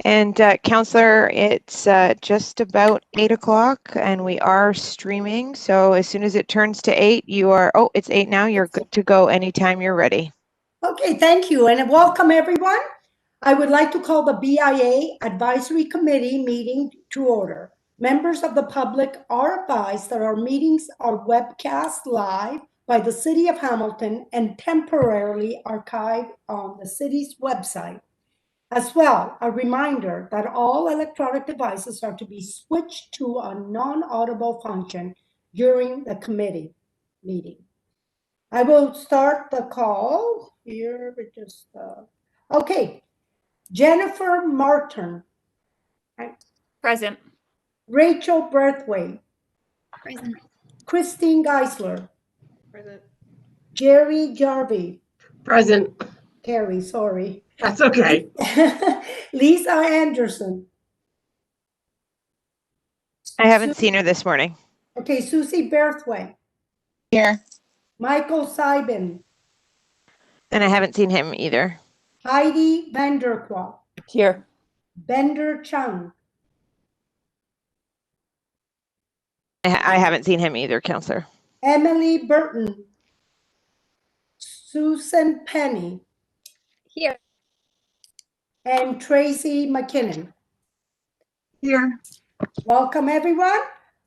And Counselor, it's just about 8 o'clock and we are streaming. So as soon as it turns to 8, you are, oh, it's 8 now. You're good to go anytime you're ready. Okay, thank you. And welcome everyone. I would like to call the BIA Advisory Committee meeting to order. Members of the public are advised that our meetings are webcast live by the City of Hamilton and temporarily archived on the city's website. As well, a reminder that all electronic devices are to be switched to a non-audible function during the committee meeting. I will start the call here. Okay. Jennifer Martin. Present. Rachel Berthwaite. Present. Christine Geisler. Present. Jerry Jarvie. Present. Carrie, sorry. That's okay. Lisa Anderson. I haven't seen her this morning. Okay, Susie Berthwaite. Here. Michael Seibin. And I haven't seen him either. Heidi Vanderkwal. Here. Bender Chung. I haven't seen him either, Counselor. Emily Burton. Susan Penny. Here. And Tracy McKinnon. Here. Welcome, everyone.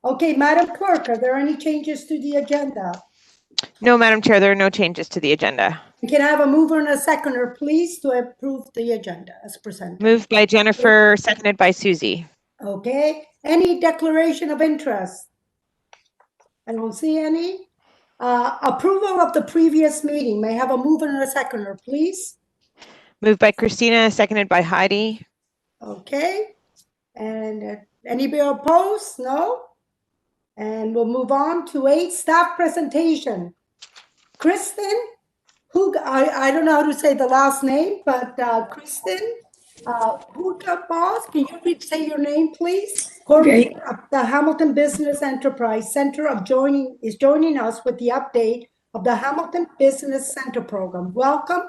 Okay, Madam Clerk, are there any changes to the agenda? No, Madam Chair, there are no changes to the agenda. Can I have a mover and a seconder, please, to approve the agenda as presented? Moved by Jennifer, seconded by Susie. Okay. Any declaration of interest? I don't see any. Approval of the previous meeting. May I have a mover and a seconder, please? Moved by Christina, seconded by Heidi. Okay. And anybody opposed? No? And we'll move on to 8, staff presentation. Kristen, who I don't know how to say the last name, but Kristen, Huka Boss, can you say your name, please? Courier of the Hamilton Business Enterprise Center is joining us with the update of the Hamilton Business Center program. Welcome.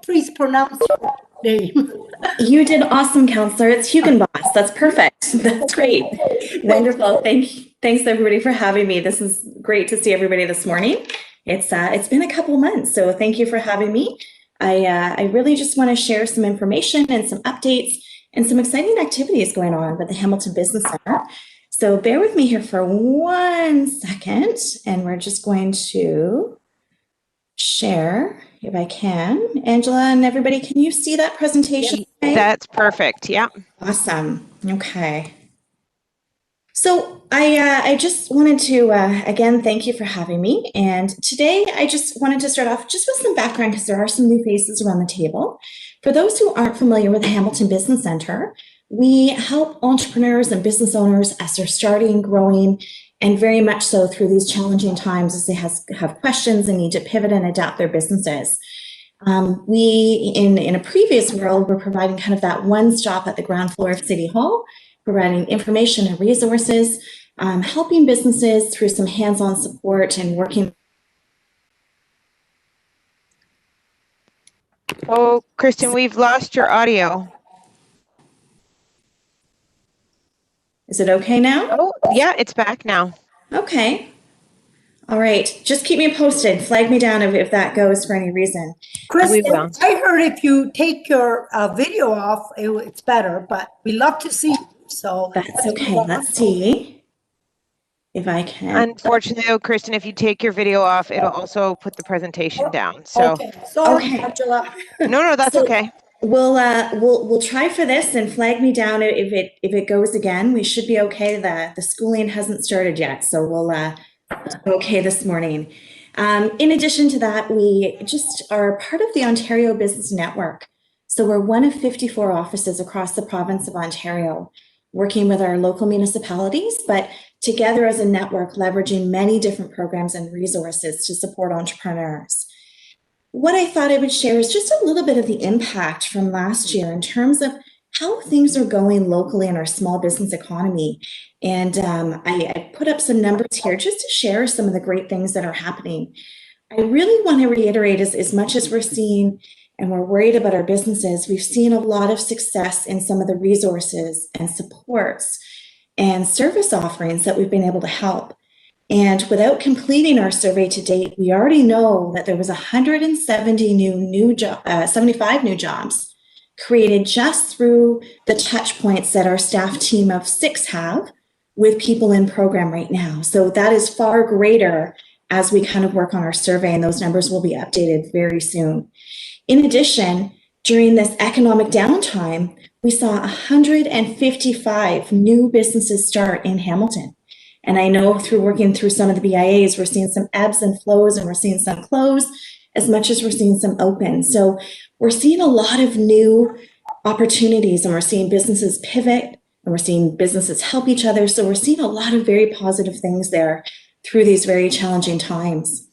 Please pronounce your name. You did awesome, Counselor. It's Hugenboss. That's perfect. That's great. Wonderful. Thanks everybody for having me. This is great to see everybody this morning. It's been a couple months, so thank you for having me. I really just want to share some information and some updates and some exciting activities going on with the Hamilton Business Center. So bear with me here for 1 second, and we're just going to share if I can. Angela and everybody, can you see that presentation? Yes, that's perfect. Yeah. Awesome. Okay. So I just wanted to, again, thank you for having me. And today I just wanted to start off just with some background because there are some new faces around the table. For those who aren't familiar with the Hamilton Business Center, we help entrepreneurs and business owners as they're starting, growing, and very much so through these challenging times as they have questions and need to pivot and adapt their businesses. We, in a previous world, were providing kind of that one stop at the ground floor of City Hall, providing information and resources, helping businesses through some hands-on support and working. Oh, Kristen, we've lost your audio. Is it okay now? Oh, yeah, it's back now. Okay. All right. Just keep me posted. Flag me down if that goes for any reason. Kristen, I heard if you take your video off, it's better, but we love to see you. So that's okay. Let's see if I can. Unfortunately, though, Kristen, if you take your video off, it'll also put the presentation down. So okay. Sorry, Angela. No, that's okay. We'll try for this and flag me down if it goes again. We should be okay. The schooling hasn't started yet, so we'll okay this morning. In addition to that, we just are part of the Ontario Business Network. So we're one of 54 offices across the province of Ontario, working with our local municipalities, but together as a network, leveraging many different programs and resources to support entrepreneurs. What I thought I would share is just a little bit of the impact from last year in terms of how things are going locally in our small business economy. And I put up some numbers here just to share some of the great things that are happening. I really want to reiterate as much as we're seeing and we're worried about our businesses, we've seen a lot of success in some of the resources and supports and service offerings that we've been able to help. And without completing our survey to date, we already know that there was 75 new jobs created just through the touch points that our staff team of 6 have with people in program right now. So that is far greater as we kind of work on our survey, and those numbers will be updated very soon. In addition, during this economic downtime, we saw 155 new businesses start in Hamilton. And I know through working through some of the BIAs, we're seeing some ebbs and flows, and we're seeing some close as much as we're seeing some open. So we're seeing a lot of new opportunities, and we're seeing businesses pivot, and we're seeing businesses help each other. So we're seeing a lot of very positive things there through these very challenging times.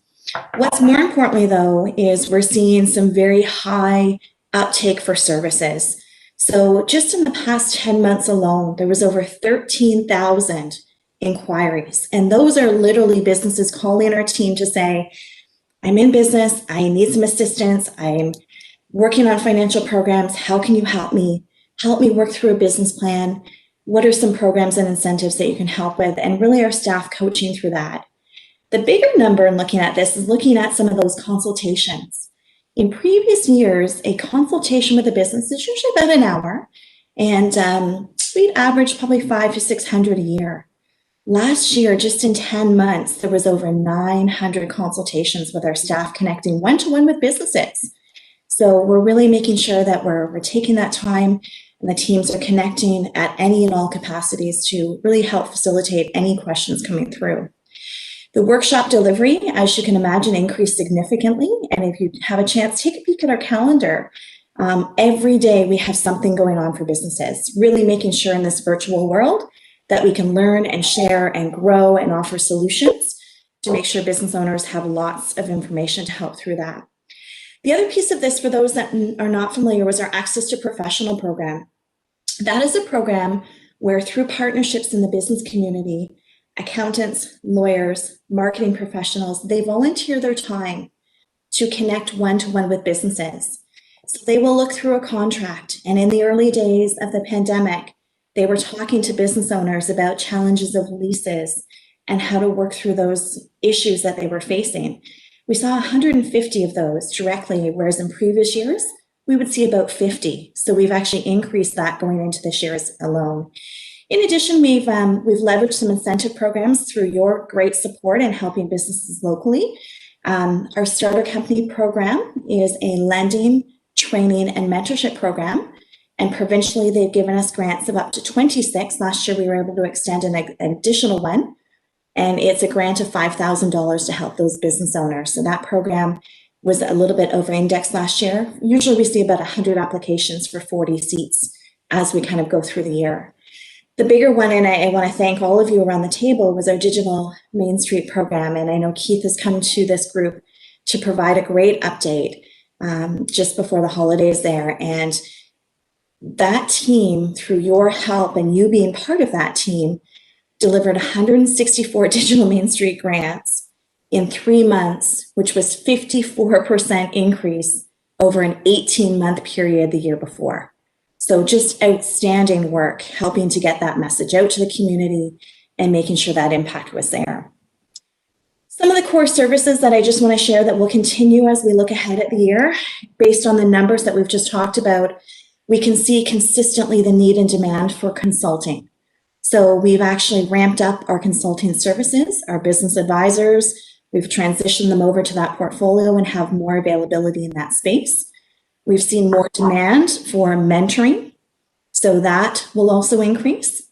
What's more importantly, though, is we're seeing some very high uptake for services. So just in the past 10 months alone, there was over 13,000 inquiries. And those are literally businesses calling our team to say, I'm in business, I need some assistance, I'm working on financial programs, how can you help me? Help me work through a business plan. What are some programs and incentives that you can help with? And really our staff coaching through that. The bigger number in looking at this is looking at some of those consultations. In previous years, a consultation with a business is usually about an hour, and we'd average probably 500 to 600 a year. Last year, just in 10 months, there was over 900 consultations with our staff connecting one-to-one with businesses. So we're really making sure that we're taking that time, and the teams are connecting at any and all capacities to really help facilitate any questions coming through. The workshop delivery, as you can imagine, increased significantly. And if you have a chance, take a peek at our calendar. Every day we have something going on for businesses, really making sure in this virtual world that we can learn and share and grow and offer solutions to make sure business owners have lots of information to help through that. The other piece of this, for those that are not familiar, was our Access to Professional program. That is a program where, through partnerships in the business community, accountants, lawyers, marketing professionals, they volunteer their time to connect one-to-one with businesses. So they will look through a contract, and in the early days of the pandemic, they were talking to business owners about challenges of leases and how to work through those issues that they were facing. We saw 150 of those directly, whereas in previous years, we would see about 50. So we've actually increased that going into this year alone. In addition, we've leveraged some incentive programs through your great support in helping businesses locally. Our Starter Company program is a lending, training, and mentorship program. And provincially, they've given us grants of up to 26. Last year, we were able to extend an additional one. And it's a grant of $5,000 to help those business owners. So that program was a little bit over-indexed last year. Usually we see about 100 applications for 40 seats as we kind of go through the year. The bigger one, and I want to thank all of you around the table, was our Digital Main Street program. And I know Keith has come to this group to provide a great update just before the holidays there. And that team, through your help and you being part of that team, delivered 164 Digital Main Street grants in 3 months, which was 54% increase over an 18-month period the year before. So just outstanding work helping to get that message out to the community and making sure that impact was there. Some of the core services that I just want to share that will continue as we look ahead at the year, based on the numbers that we've just talked about, we can see consistently the need and demand for consulting. So we've actually ramped up our consulting services, our business advisors. We've transitioned them over to that portfolio and have more availability in that space. We've seen more demand for mentoring, so that will also increase.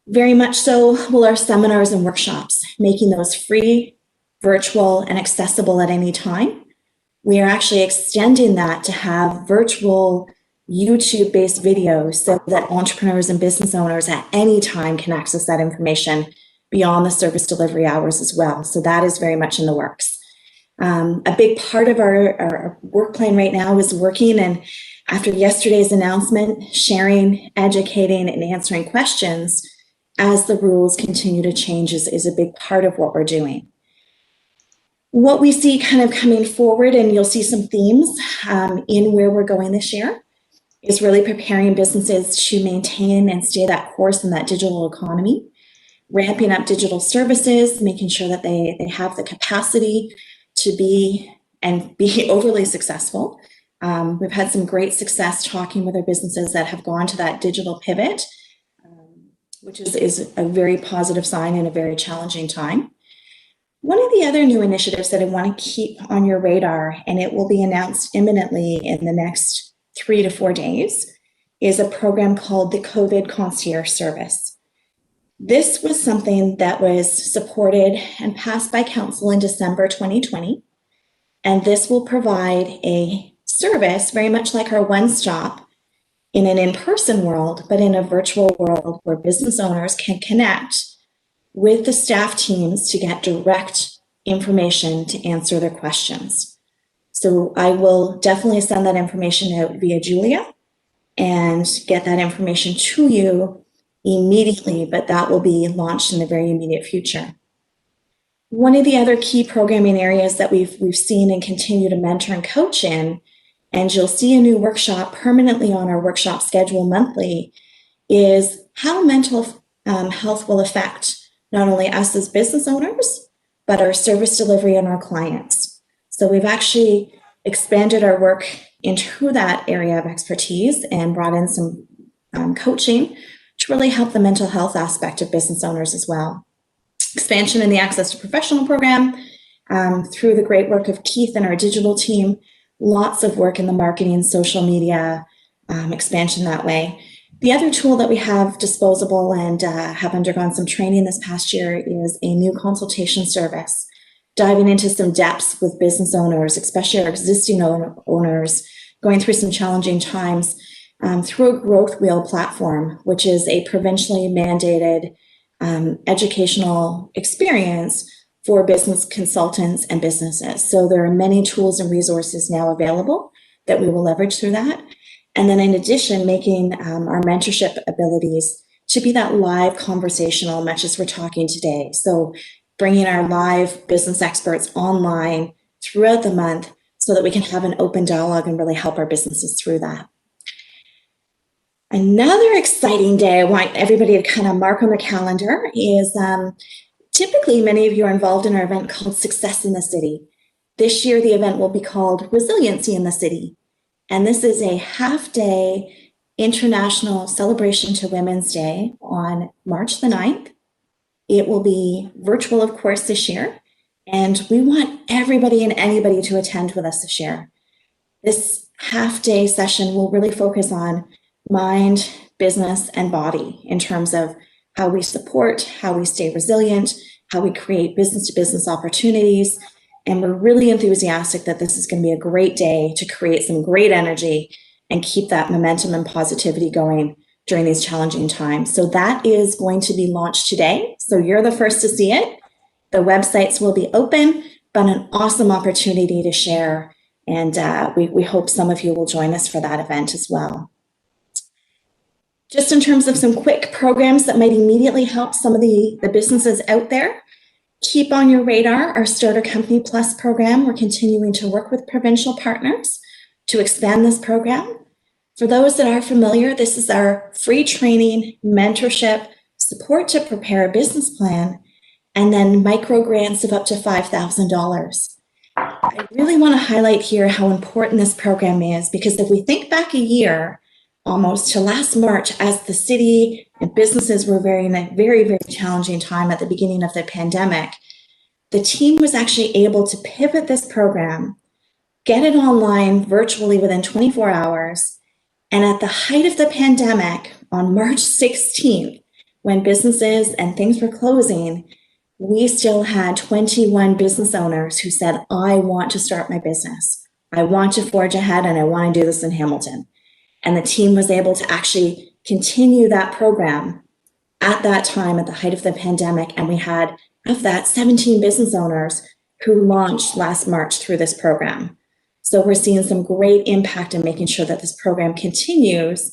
Very much so will our seminars and workshops, making those free, virtual, and accessible at any time. We are actually extending that to have virtual YouTube-based videos so that entrepreneurs and business owners at any time can access that information beyond the service delivery hours as well. So that is very much in the works. A big part of our work plan right now is working, and after yesterday's announcement, sharing, educating, and answering questions as the rules continue to change is a big part of what we're doing. What we see kind of coming forward, and you'll see some themes in where we're going this year, is really preparing businesses to maintain and stay that course in that digital economy, ramping up digital services, making sure that they have the capacity to be overly successful. We've had some great success talking with our businesses that have gone to that digital pivot, which is a very positive sign in a very challenging time. One of the other new initiatives that I want to keep on your radar, and it will be announced imminently in the next 3 to 4 days, is a program called the COVID Concierge Service. This was something that was supported and passed by Council in December 2020, and this will provide a service very much like our one-stop in an in-person world, but in a virtual world where business owners can connect with the staff teams to get direct information to answer their questions. So I will definitely send that information out via Julia and get that information to you immediately, but that will be launched in the very immediate future. One of the other key programming areas that we've seen and continue to mentor and coach in, and you'll see a new workshop permanently on our workshop schedule monthly, is how mental health will affect not only us as business owners, but our service delivery and our clients. So we've actually expanded our work into that area of expertise and brought in some coaching to really help the mental health aspect of business owners as well. Expansion in the Access to Professional program through the great work of Keith and our digital team, lots of work in the marketing, social media, expansion that way. The other tool that we have disposable and have undergone some training this past year is a new consultation service, diving into some depths with business owners, especially our existing owners, going through some challenging times through a Growth Wheel platform, which is a provincially mandated educational experience for business consultants and businesses. So there are many tools and resources now available that we will leverage through that. And then in addition, making our mentorship abilities to be that live conversational, much as we're talking today. So bringing our live business experts online throughout the month so that we can have an open dialogue and really help our businesses through that. Another exciting day I want everybody to kind of mark on the calendar is typically many of you are involved in our event called Success in the City. This year, the event will be called Resiliency in the City. And this is a half-day international celebration to Women's Day on March the 9th. It will be virtual, of course, this year. And we want everybody and anybody to attend with us this year. This half-day session will really focus on mind, business, and body in terms of how we support, how we stay resilient, how we create business-to-business opportunities. And we're really enthusiastic that this is going to be a great day to create some great energy and keep that momentum and positivity going during these challenging times. So that is going to be launched today. So you're the first to see it. The websites will be open, but an awesome opportunity to share. And we hope some of you will join us for that event as well. Just in terms of some quick programs that might immediately help some of the businesses out there, keep on your radar our Starter Company Plus program. We're continuing to work with provincial partners to expand this program. For those that are familiar, this is our free training, mentorship, support to prepare a business plan, and then micro grants of up to $5,000. I really want to highlight here how important this program is, because if we think back a year, almost to last March, as the city and businesses were in a very, very challenging time at the beginning of the pandemic, the team was actually able to pivot this program, get it online virtually within 24 hours. And at the height of the pandemic, on March 16th, when businesses and things were closing, we still had 21 business owners who said, I want to start my business. I want to forge ahead and I want to do this in Hamilton. And the team was able to actually continue that program at that time, at the height of the pandemic. And we had, of that, 17 business owners who launched last March through this program. So we're seeing some great impact in making sure that this program continues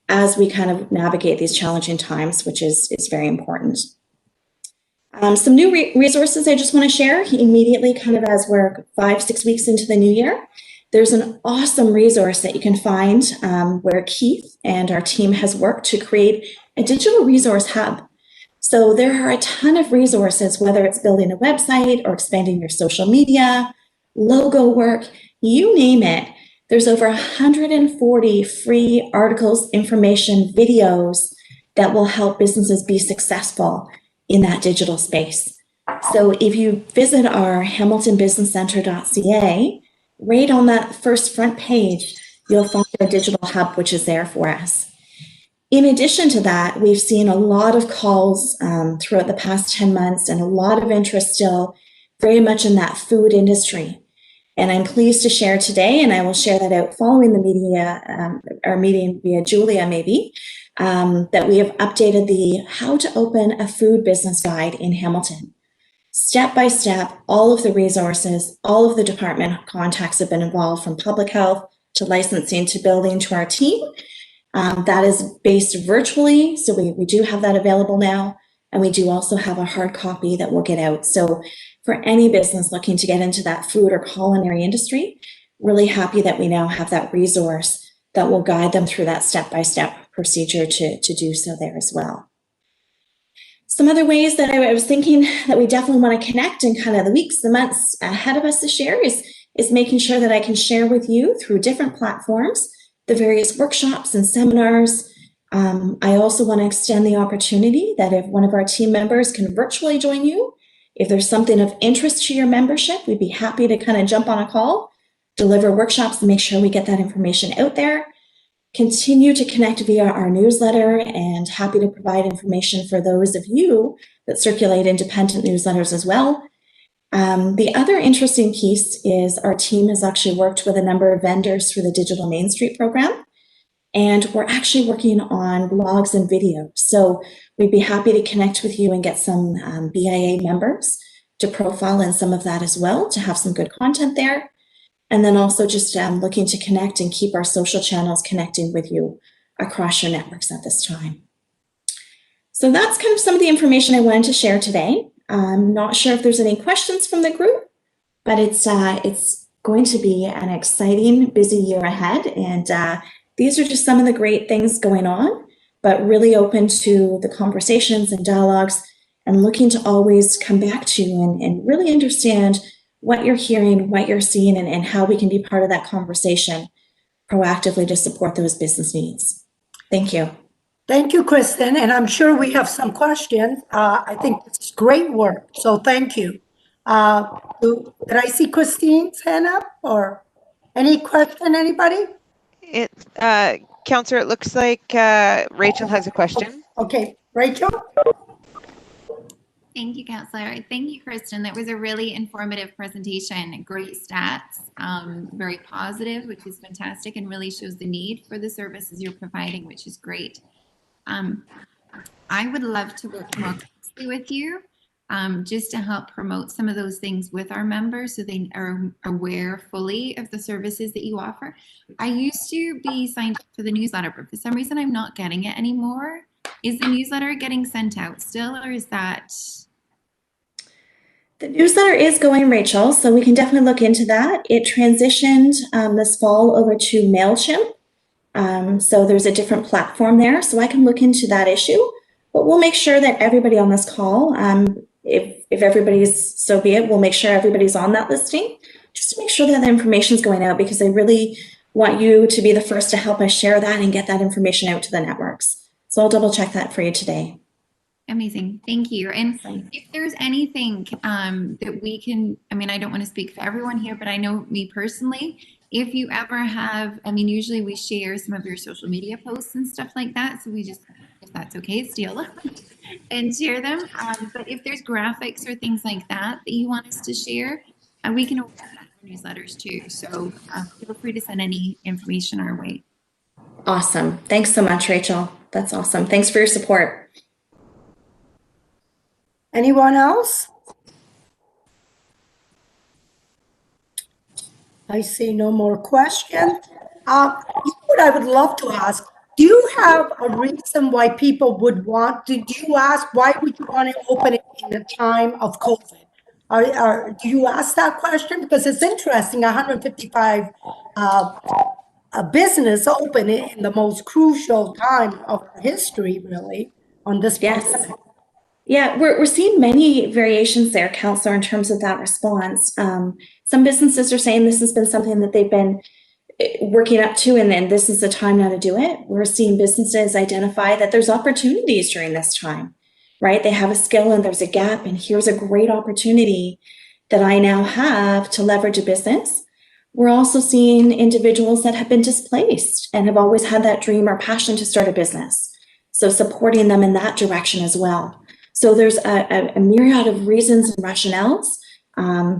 as we kind of navigate these challenging times, which is very important. Some new resources I just want to share immediately, kind of as we're 5-6 weeks into the new year. There's an awesome resource that you can find where Keith and our team has worked to create a digital resource hub. So there are a ton of resources, whether it's building a website or expanding your social media, logo work, you name it. There's over 140 free articles, information, videos that will help businesses be successful in that digital space. So if you visit our hamiltonbusinesscenter.ca, right on that first front page, you'll find our digital hub, which is there for us. In addition to that, we've seen a lot of calls throughout the past 10 months and a lot of interest still very much in that food industry. And I'm pleased to share today, and I will share that out following the media, our meeting via Julia maybe, that we have updated the How to Open a Food Business Guide in Hamilton. Step by step, all of the resources, all of the department contacts have been involved, from public health to licensing to building to our team. That is based virtually, so we do have that available now, and we do also have a hard copy that we'll get out. So for any business looking to get into that food or culinary industry, really happy that we now have that resource that will guide them through that step-by-step procedure to do so there as well. Some other ways that I was thinking that we definitely want to connect in kind of the weeks, the months ahead of us this year is making sure that I can share with you through different platforms the various workshops and seminars. I also want to extend the opportunity that if one of our team members can virtually join you, if there's something of interest to your membership, we'd be happy to kind of jump on a call, deliver workshops, and make sure we get that information out there. Continue to connect via our newsletter, and happy to provide information for those of you that circulate independent newsletters as well. The other interesting piece is our team has actually worked with a number of vendors through the Digital Main Street program, and we're actually working on blogs and videos. So we'd be happy to connect with you and get some BIA members to profile in some of that as well, to have some good content there. And then also just looking to connect and keep our social channels connecting with you across your networks at this time. So that's kind of some of the information I wanted to share today. I'm not sure if there's any questions from the group, but it's going to be an exciting, busy year ahead. And these are just some of the great things going on, but really open to the conversations and dialogues, and looking to always come back to you and really understand what you're hearing, what you're seeing, and how we can be part of that conversation proactively to support those business needs. Thank you. Thank you, Kristen. And I'm sure we have some questions. I think it's great work. So thank you. Did I see Christine's hand up, or any question, anybody? Counselor, it looks like Rachel has a question. Okay, Rachel? Thank you, Counselor. Thank you, Kristen. That was a really informative presentation. Great stats, very positive, which is fantastic, and really shows the need for the services you're providing, which is great. I would love to work more closely with you, just to help promote some of those things with our members, so they are aware fully of the services that you offer. I used to be signed up for the newsletter, but for some reason I'm not getting it anymore. Is the newsletter getting sent out still, or is that? The newsletter is going, Rachel, so we can definitely look into that. It transitioned this fall over to MailChimp. So there's a different platform there, so I can look into that issue. But we'll make sure that everybody on this call, if everybody's, so be it, we'll make sure everybody's on that listing, just to make sure that the information is going out, because I really want you to be the first to help us share that and get that information out to the networks. So I'll double check that for you today. Amazing. Thank you. And if there's anything that we can, I mean, I don't want to speak for everyone here, but I know me personally, if you ever have, I mean, usually we share some of your social media posts and stuff like that. So we just, if that's okay, steal them and share them. But if there's graphics or things like that that you want us to share, we can open that in newsletters too. So feel free to send any information our way. Awesome. Thanks so much, Rachel. That's awesome. Thanks for your support. Anyone else? I see no more questions. What I would love to ask, do you have a reason why people would want to, do you ask, why would you want to open it in in a time of COVID? Do you ask that question? Because it's interesting, 155 a business open in the most crucial time of our history, really, on this Yes. pandemic. Yeah, we're seeing many variations there, Councillor, in terms of that response. Some businesses are saying this has been something that they've been working up to, and then this is the time now to do it. We're seeing businesses identify that there's opportunities during this time, right? They have a skill and there's a gap, and here's a great opportunity that I now have to leverage a business. We're also seeing individuals that have been displaced and have always had that dream or passion to start a business. So supporting them in that direction as well. So there's a myriad of reasons and rationales,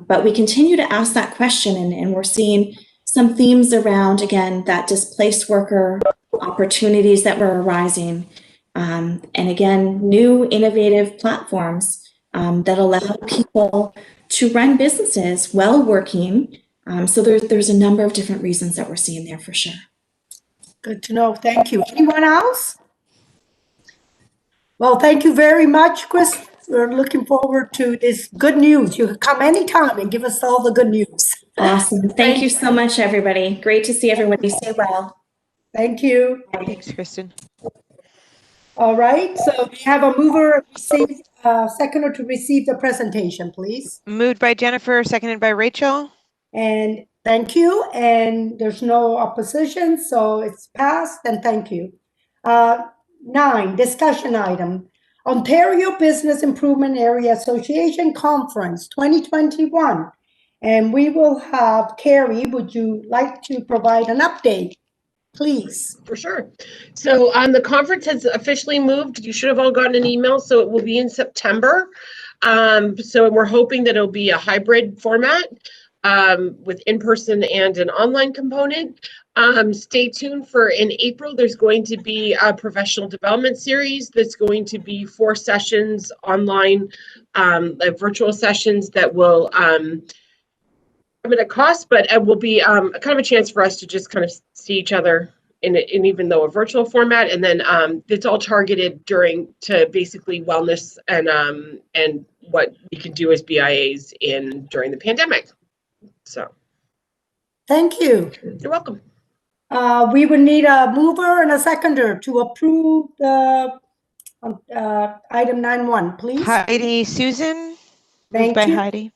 but we continue to ask that question, and we're seeing some themes around, again, that displaced worker opportunities that were arising, and again, new innovative platforms that allow people to run businesses while working. So there's a number of different reasons that we're seeing there for sure. Good to know. Thank you. Anyone else? Well, thank you very much, Chris. We're looking forward to this good news. You can come anytime and give us all the good news. Awesome. Thank you so much, everybody. Great to see everybody. Stay well. Thank you. Thanks, Kristen. All right. So we have a mover, seconder to receive the presentation, please. Moved by Jennifer, seconded by Rachel. And thank you. And there's no opposition, so it's passed. And thank you. 9, discussion item. Ontario Business Improvement Area Association Conference 2021. And we will have Carrie, would you like to provide an update, please? For sure. So the conference has officially moved. You should have all gotten an email, so it will be in September. So we're hoping that it'll be a hybrid format with in-person and an online component. Stay tuned for in April. There's going to be a professional development series that's going to be 4 sessions online, virtual sessions that will come at a cost, but it will be kind of a chance for us to just kind of see each other in even though a virtual format. And then it's all targeted to basically wellness and what we can do as BIAs during the pandemic. So. Thank you. You're welcome. We would need a mover and a seconder to approve the item 9.1, please. Heidi Susan. Thank Moved by you. Heidi.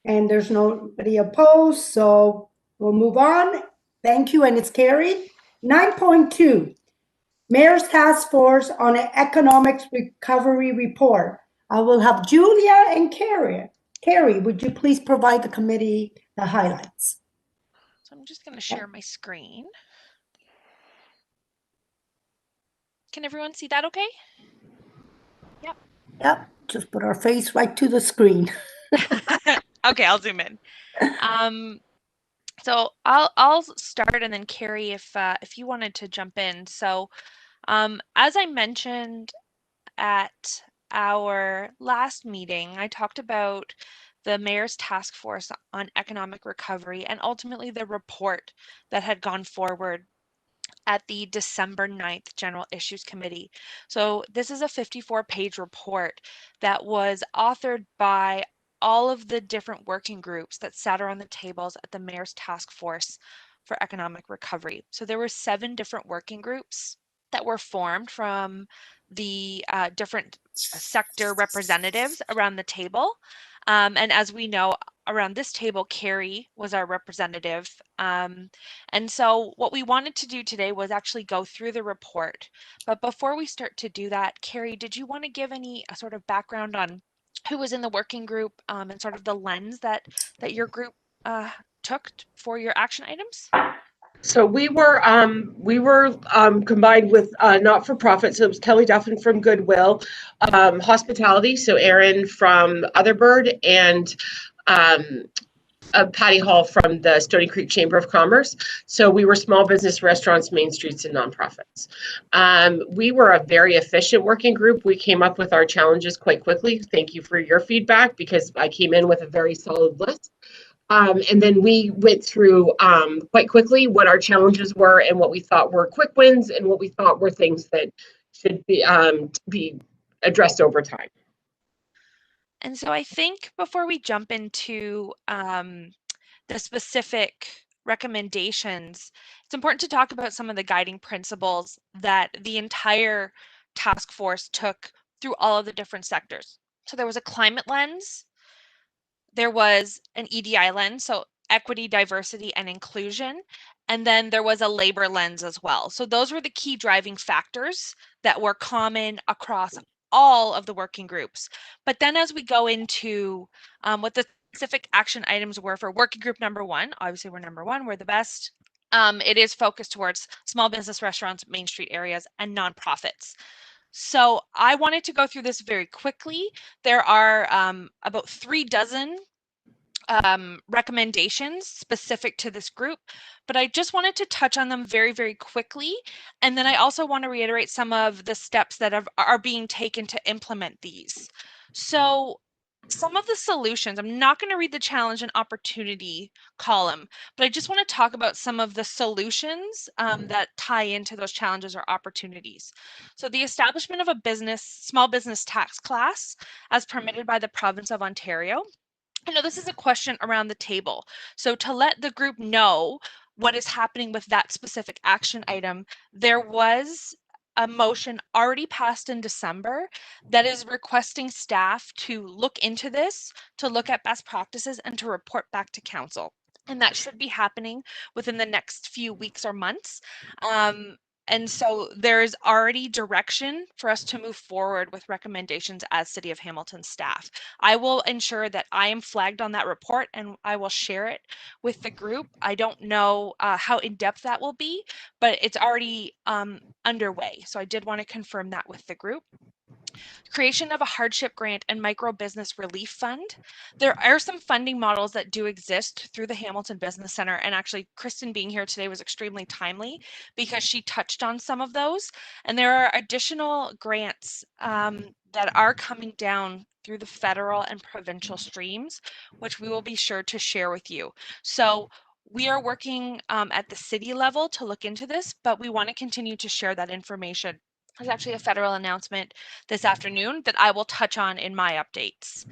And there's nobody opposed, so we'll move on. Thank you, and it's carried. 9.2, Mayor's Task Force on an Economics Recovery Report. I will have Julia and Carrie. Carrie, would you please provide the committee the highlights? So I'm just going to share my screen. Can everyone see that okay? Yep. Yep, just put our face right to the screen. Okay, I'll zoom in. So I'll start, and then Carrie, if you wanted to jump in. So as I mentioned at our last meeting, I talked about the Mayor's Task Force on Economic Recovery and ultimately the report that had gone forward at the December 9th General Issues Committee. So this is a 54-page report that was authored by all of the different working groups that sat around the tables at the Mayor's Task Force for Economic Recovery. So there were 7 different working groups that were formed from the different sector representatives around the table. And as we know, around this table, Carrie was our representative. And so what we wanted to do today was actually go through the report. But before we start to do that, Carrie, did you want to give any sort of background on who was in the working group and sort of the lens that your group took for your action items? So we were combined with not-for-profit. So it was Kelly Duffin from Goodwill, hospitality. So Aaron from Otherbird, and Patty Hall from the Stony Creek Chamber of Commerce. So we were small business, restaurants, main streets, and nonprofits. We were a very efficient working group. We came up with our challenges quite quickly. Thank you for your feedback, because I came in with a very solid list. And then we went through quite quickly what our challenges were and what we thought were quick wins and what we thought were things that should be addressed over time. And so I think before we jump into the specific recommendations, it's important to talk about some of the guiding principles that the entire task force took through all of the different sectors. So there was a climate lens, there was an EDI lens, so equity, diversity, and inclusion, and then there was a labor lens as well. So those were the key driving factors that were common across all of the working groups. But then as we go into what the specific action items were for working group number one, obviously we're number one, we're the best. It is focused towards small business, restaurants, Main Street areas, and nonprofits. So I wanted to go through this very quickly. There are about 3 dozen recommendations specific to this group, but I just wanted to touch on them very, very quickly. And then I also want to reiterate some of the steps that are being taken to implement these. So some of the solutions, I'm not going to read the challenge and opportunity column, but I just want to talk about some of the solutions that tie into those challenges or opportunities. So the establishment of a small business tax class as permitted by the province of Ontario. I know this is a question around the table. So to let the group know what is happening with that specific action item, there was a motion already passed in December that is requesting staff to look into this, to look at best practices, and to report back to council. And that should be happening within the next few weeks or months. And so there's already direction for us to move forward with recommendations as City of Hamilton staff. I will ensure that I am flagged on that report and I will share it with the group. I don't know how in-depth that will be, but it's already underway. So I did want to confirm that with the group. Creation of a hardship grant and micro business relief fund. There are some funding models that do exist through the Hamilton Business Center, and actually Kristen being here today was extremely timely because she touched on some of those. And there are additional grants that are coming down through the federal and provincial streams, which we will be sure to share with you. So we are working at the city level to look into this, but we want to continue to share that information. There's actually a federal announcement this afternoon that I will touch on in my updates.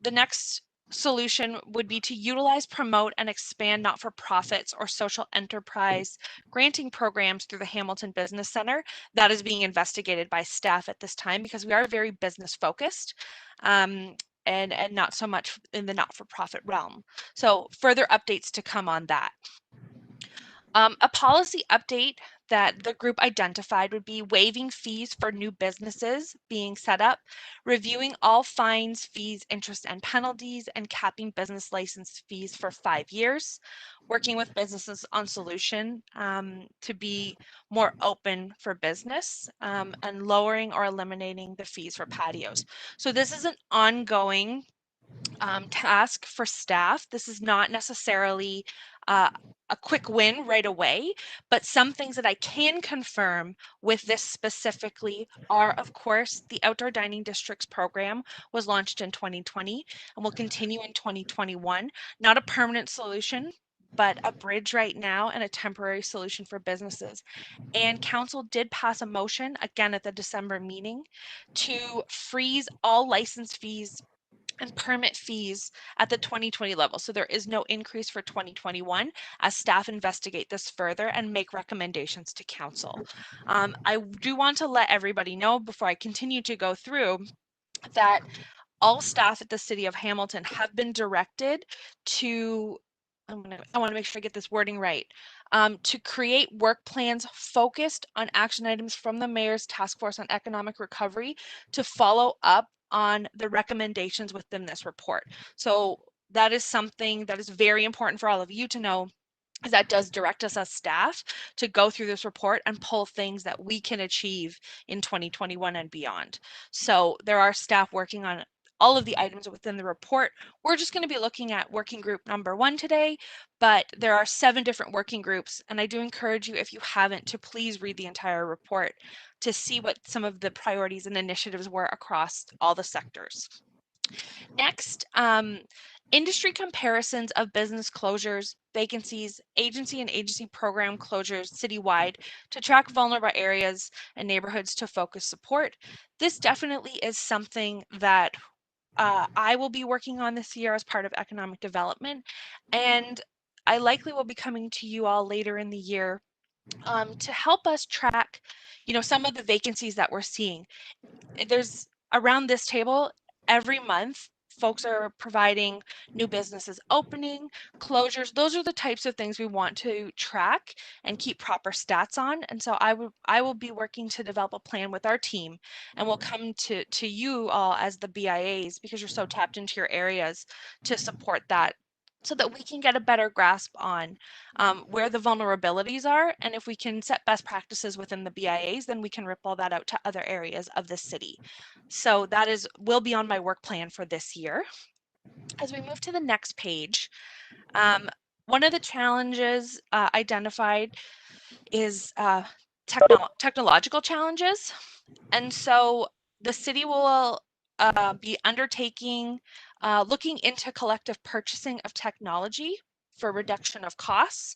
The next solution would be to utilize, promote, and expand not-for-profits or social enterprise granting programs through the Hamilton Business Center. That is being investigated by staff at this time because we are very business focused. And not so much in the not-for-profit realm. So further updates to come on that. A policy update that the group identified would be waiving fees for new businesses being set up, reviewing all fines, fees, interest, and penalties, and capping business license fees for 5 years, working with businesses on solution to be more open for business, and lowering or eliminating the fees for patios. So this is an ongoing task for staff. This is not necessarily a quick win right away, but some things that I can confirm with this specifically are, of course, the Outdoor Dining Districts program was launched in 2020 and will continue in 2021. Not a permanent solution, but a bridge right now and a temporary solution for businesses. And council did pass a motion again at the December meeting to freeze all license fees and permit fees at the 2020 level. So there is no increase for 2021 as staff investigate this further and make recommendations to council. I do want to let everybody know before I continue to go through that all staff at the City of Hamilton have been directed to, I want to make sure I get this wording right, to create work plans focused on action items from the Mayor's Task Force on Economic Recovery to follow up on the recommendations within this report. So that is something that is very important for all of you to know, is that does direct us as staff to go through this report and pull things that we can achieve in 2021 and beyond. So there are staff working on all of the items within the report. We're just going to be looking at working group number 1 today, but there are 7 different working groups, and I do encourage you, if you haven't, to please read the entire report to see what some of the priorities and initiatives were across all the sectors. Next, industry comparisons of business closures, vacancies, agency and agency program closures citywide to track vulnerable areas and neighborhoods to focus support. This definitely is something that I will be working on this year as part of economic development, and I likely will be coming to you all later in the year to help us track, some of the vacancies that we're seeing. There's around this table every month, folks are providing new businesses opening, closures. Those are the types of things we want to track and keep proper stats on. And so I will be working to develop a plan with our team, and we'll come to you all as the BIAs, because you're so tapped into your areas, to support that, so that we can get a better grasp on where the vulnerabilities are. And if we can set best practices within the BIAs, then we can ripple that out to other areas of the city. So that will be on my work plan for this year. As we move to the next page, one of the challenges identified is technological challenges. And so the city will be undertaking, looking into collective purchasing of technology for reduction of costs.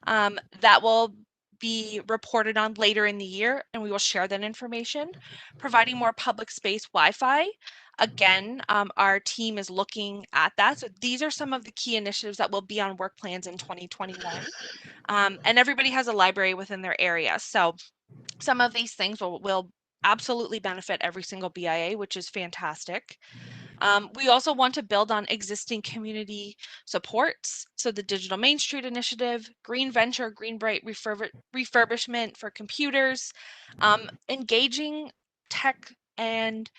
That will be reported on later in the year, and we will share that information. Providing more public space Wi-Fi. Again, our team is looking at that. So these are some of the key initiatives that will be on work plans in 2021. And everybody has a library within their area. So some of these things will absolutely benefit every single BIA, which is fantastic. We also want to build on existing community supports. So the Digital Main Street Initiative, Green Venture, Green Bright refurbishment for computers, engaging tech and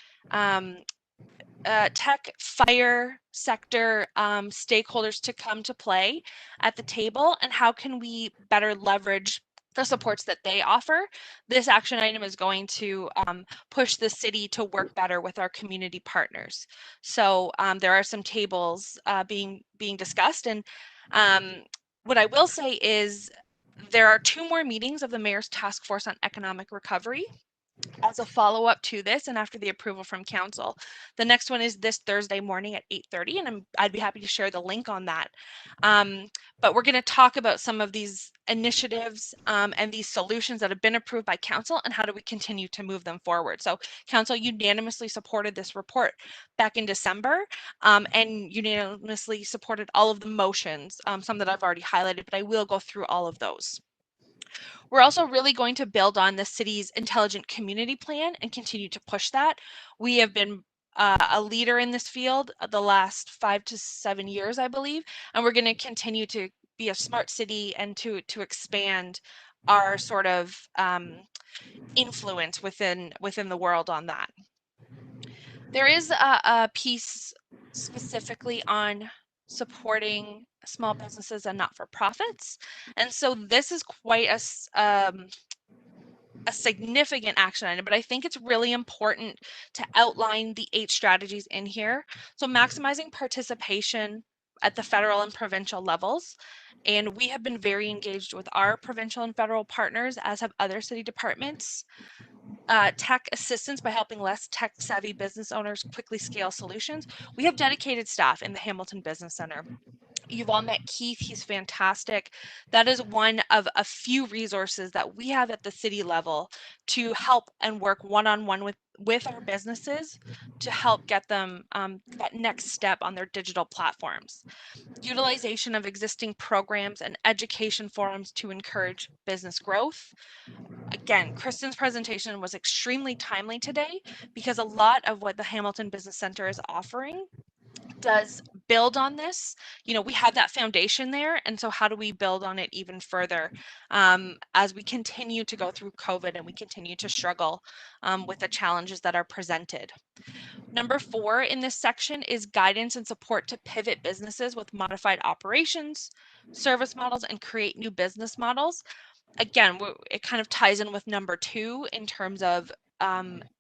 tech fire sector stakeholders to come to play at the table, and how can we better leverage the supports that they offer. This action item is going to push the city to work better with our community partners. So there are some tables being discussed, and what I will say is there are 2 more meetings of the Mayor's Task Force on Economic Recovery as a follow-up to this, and after the approval from council. The next one is this Thursday morning at 8:30, and I'd be happy to share the link on that. But we're going to talk about some of these initiatives and these solutions that have been approved by council, and how do we continue to move them forward. So council unanimously supported this report back in December, and unanimously supported all of the motions, some that I've already highlighted, but I will go through all of those. We're also really going to build on the city's intelligent community plan and continue to push that. We have been a leader in this field the last 5 to 7 years, I believe, and we're going to continue to be a smart city and to expand our sort of influence within the world on that. There is a piece specifically on supporting small businesses and not-for-profits, and so this is quite a significant action item, but I think it's really important to outline the 8 strategies in here. So maximizing participation at the federal and provincial levels. And we have been very engaged with our provincial and federal partners, as have other city departments. Tech assistance by helping less tech savvy business owners quickly scale solutions. We have dedicated staff in the Hamilton Business Center. You've all met Keith, he's fantastic. That is one of a few resources that we have at the city level to help and work one-on-one with our businesses to help get them that next step on their digital platforms. Utilization of existing programs and education forums to encourage business growth. Again, Kristen's presentation was extremely timely today, because a lot of what the Hamilton Business Center is offering does build on this. We have that foundation there, and so how do we build on it even further as we continue to go through COVID and we continue to struggle with the challenges that are presented. Number 4 in this section is guidance and support to pivot businesses with modified operations, service models, and create new business models. Again, it kind of ties in with number 2 in terms of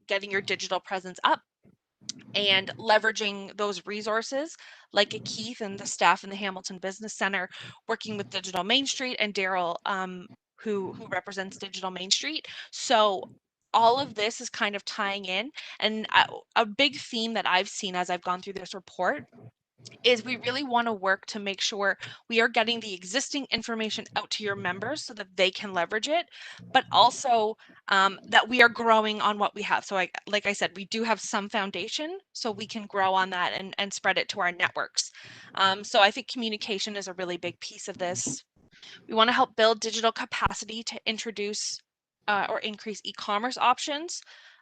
getting your digital presence up and leveraging those resources, like a Keith and the staff in the Hamilton Business Center, working with Digital Main Street, and Daryl, who represents Digital Main Street. So all of this is kind of tying in, and a big theme that I've seen as I've gone through this report is we really want to work to make sure we are getting the existing information out to your members so that they can leverage it, but also that we are growing on what we have. So like I said, we do have some foundation, so we can grow on that and spread it to our networks. So I think communication is a really big piece of this. We want to help build digital capacity to introduce or increase e-commerce options.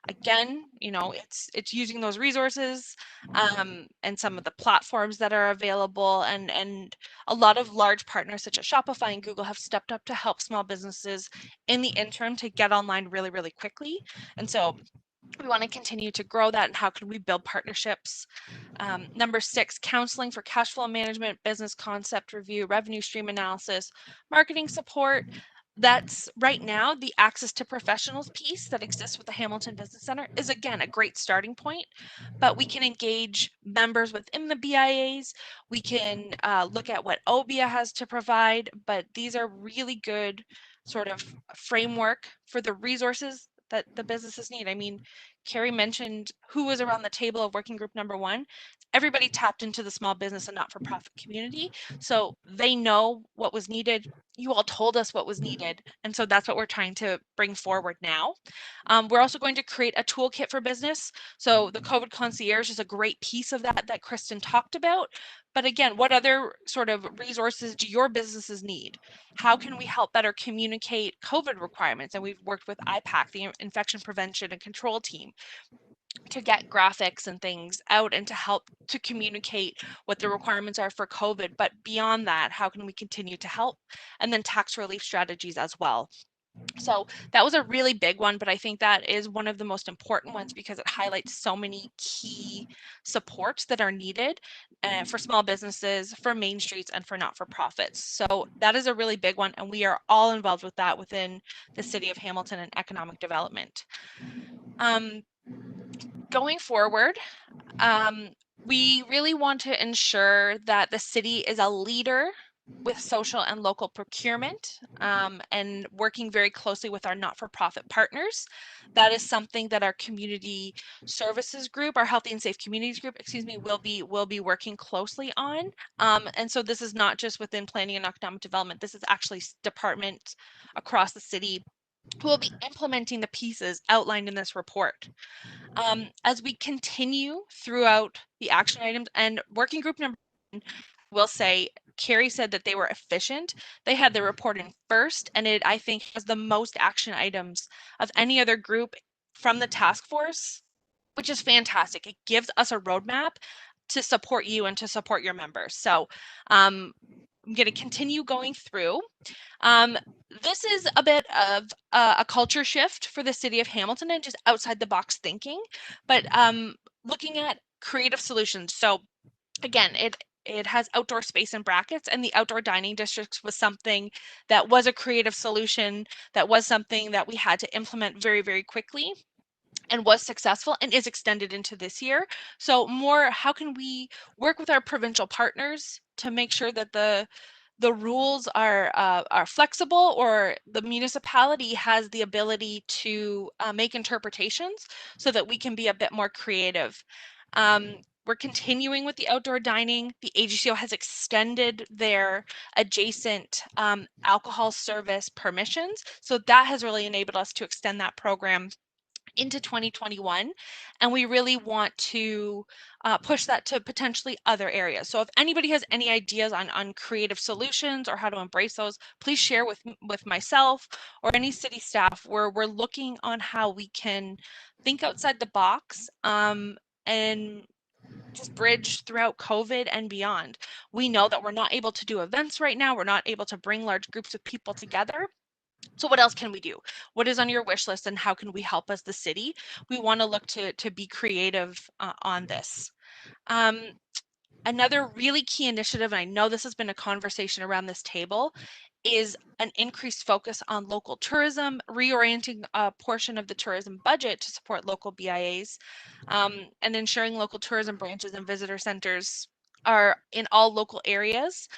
Again, you know, it's using those resources and some of the platforms that are available, and a lot of large partners such as Shopify and Google have stepped up to help small businesses in the interim to get online really, really quickly. And so we want to continue to grow that. And how can we build partnerships? Number 6, counseling for cash flow management, business concept review, revenue stream analysis, marketing support. That's right now the access to professionals piece that exists with the Hamilton Business Center is, again, a great starting point, but we can engage members within the BIAs. We can look at what OBIA has to provide, but these are really good sort of framework for the resources that the businesses need. I mean, Carrie mentioned who was around the table of working group number 1. Everybody tapped into the small business and not-for-profit community, so they know what was needed. You all told us what was needed, and so that's what we're trying to bring forward now. We're also going to create a toolkit for business. So the COVID concierge is a great piece of that Kristen talked about. But again, what other sort of resources do your businesses need? How can we help better communicate COVID requirements? And we've worked with IPAC, the Infection Prevention and Control Team, to get graphics and things out and to help to communicate what the requirements are for COVID. But beyond that, how can we continue to help? And then tax relief strategies as well. So that was a really big one, but I think that is one of the most important ones because it highlights so many key supports that are needed for small businesses, for main streets, and for not-for-profits. So that is a really big one, and we are all involved with that within the City of Hamilton and economic development. Going forward, we really want to ensure that the city is a leader with social and local procurement and working very closely with our not-for-profit partners. That is something that our community services group, our healthy and safe communities group, excuse me, will be working closely on. And so this is not just within planning and economic development. This is actually departments across the city who will be implementing the pieces outlined in this report. As we continue throughout the action items, and working group number 1 will say, Carrie said that they were efficient. They had the report in first, and it, I think, has the most action items of any other group from the task force, which is fantastic. It gives us a roadmap to support you and to support your members. So I'm going to continue going through. This is a bit of a culture shift for the city of Hamilton and just outside the box thinking, but looking at creative solutions. So again, it has outdoor space in brackets, and the outdoor dining districts was something that was a creative solution, that was something that we had to implement very, very quickly and was successful and is extended into this year. So more, how can we work with our provincial partners to make sure that the rules are flexible, or the municipality has the ability to make interpretations so that we can be a bit more creative. We're continuing with the outdoor dining. The AGCO has extended their adjacent alcohol service permissions. So that has really enabled us to extend that program into 2021, and we really want to push that to potentially other areas. So if anybody has any ideas on creative solutions or how to embrace those, please share with myself or any city staff. We're looking on how we can think outside the box and just bridge throughout COVID and beyond. We know that we're not able to do events right now. We're not able to bring large groups of people together. So what else can we do? What is on your wish list, and how can we help as the city? We want to look to be creative on this. Another really key initiative, and I know this has been a conversation around this table, is an increased focus on local tourism, reorienting a portion of the tourism budget to support local BIAs, and ensuring local tourism branches and visitor centers are in all local areas.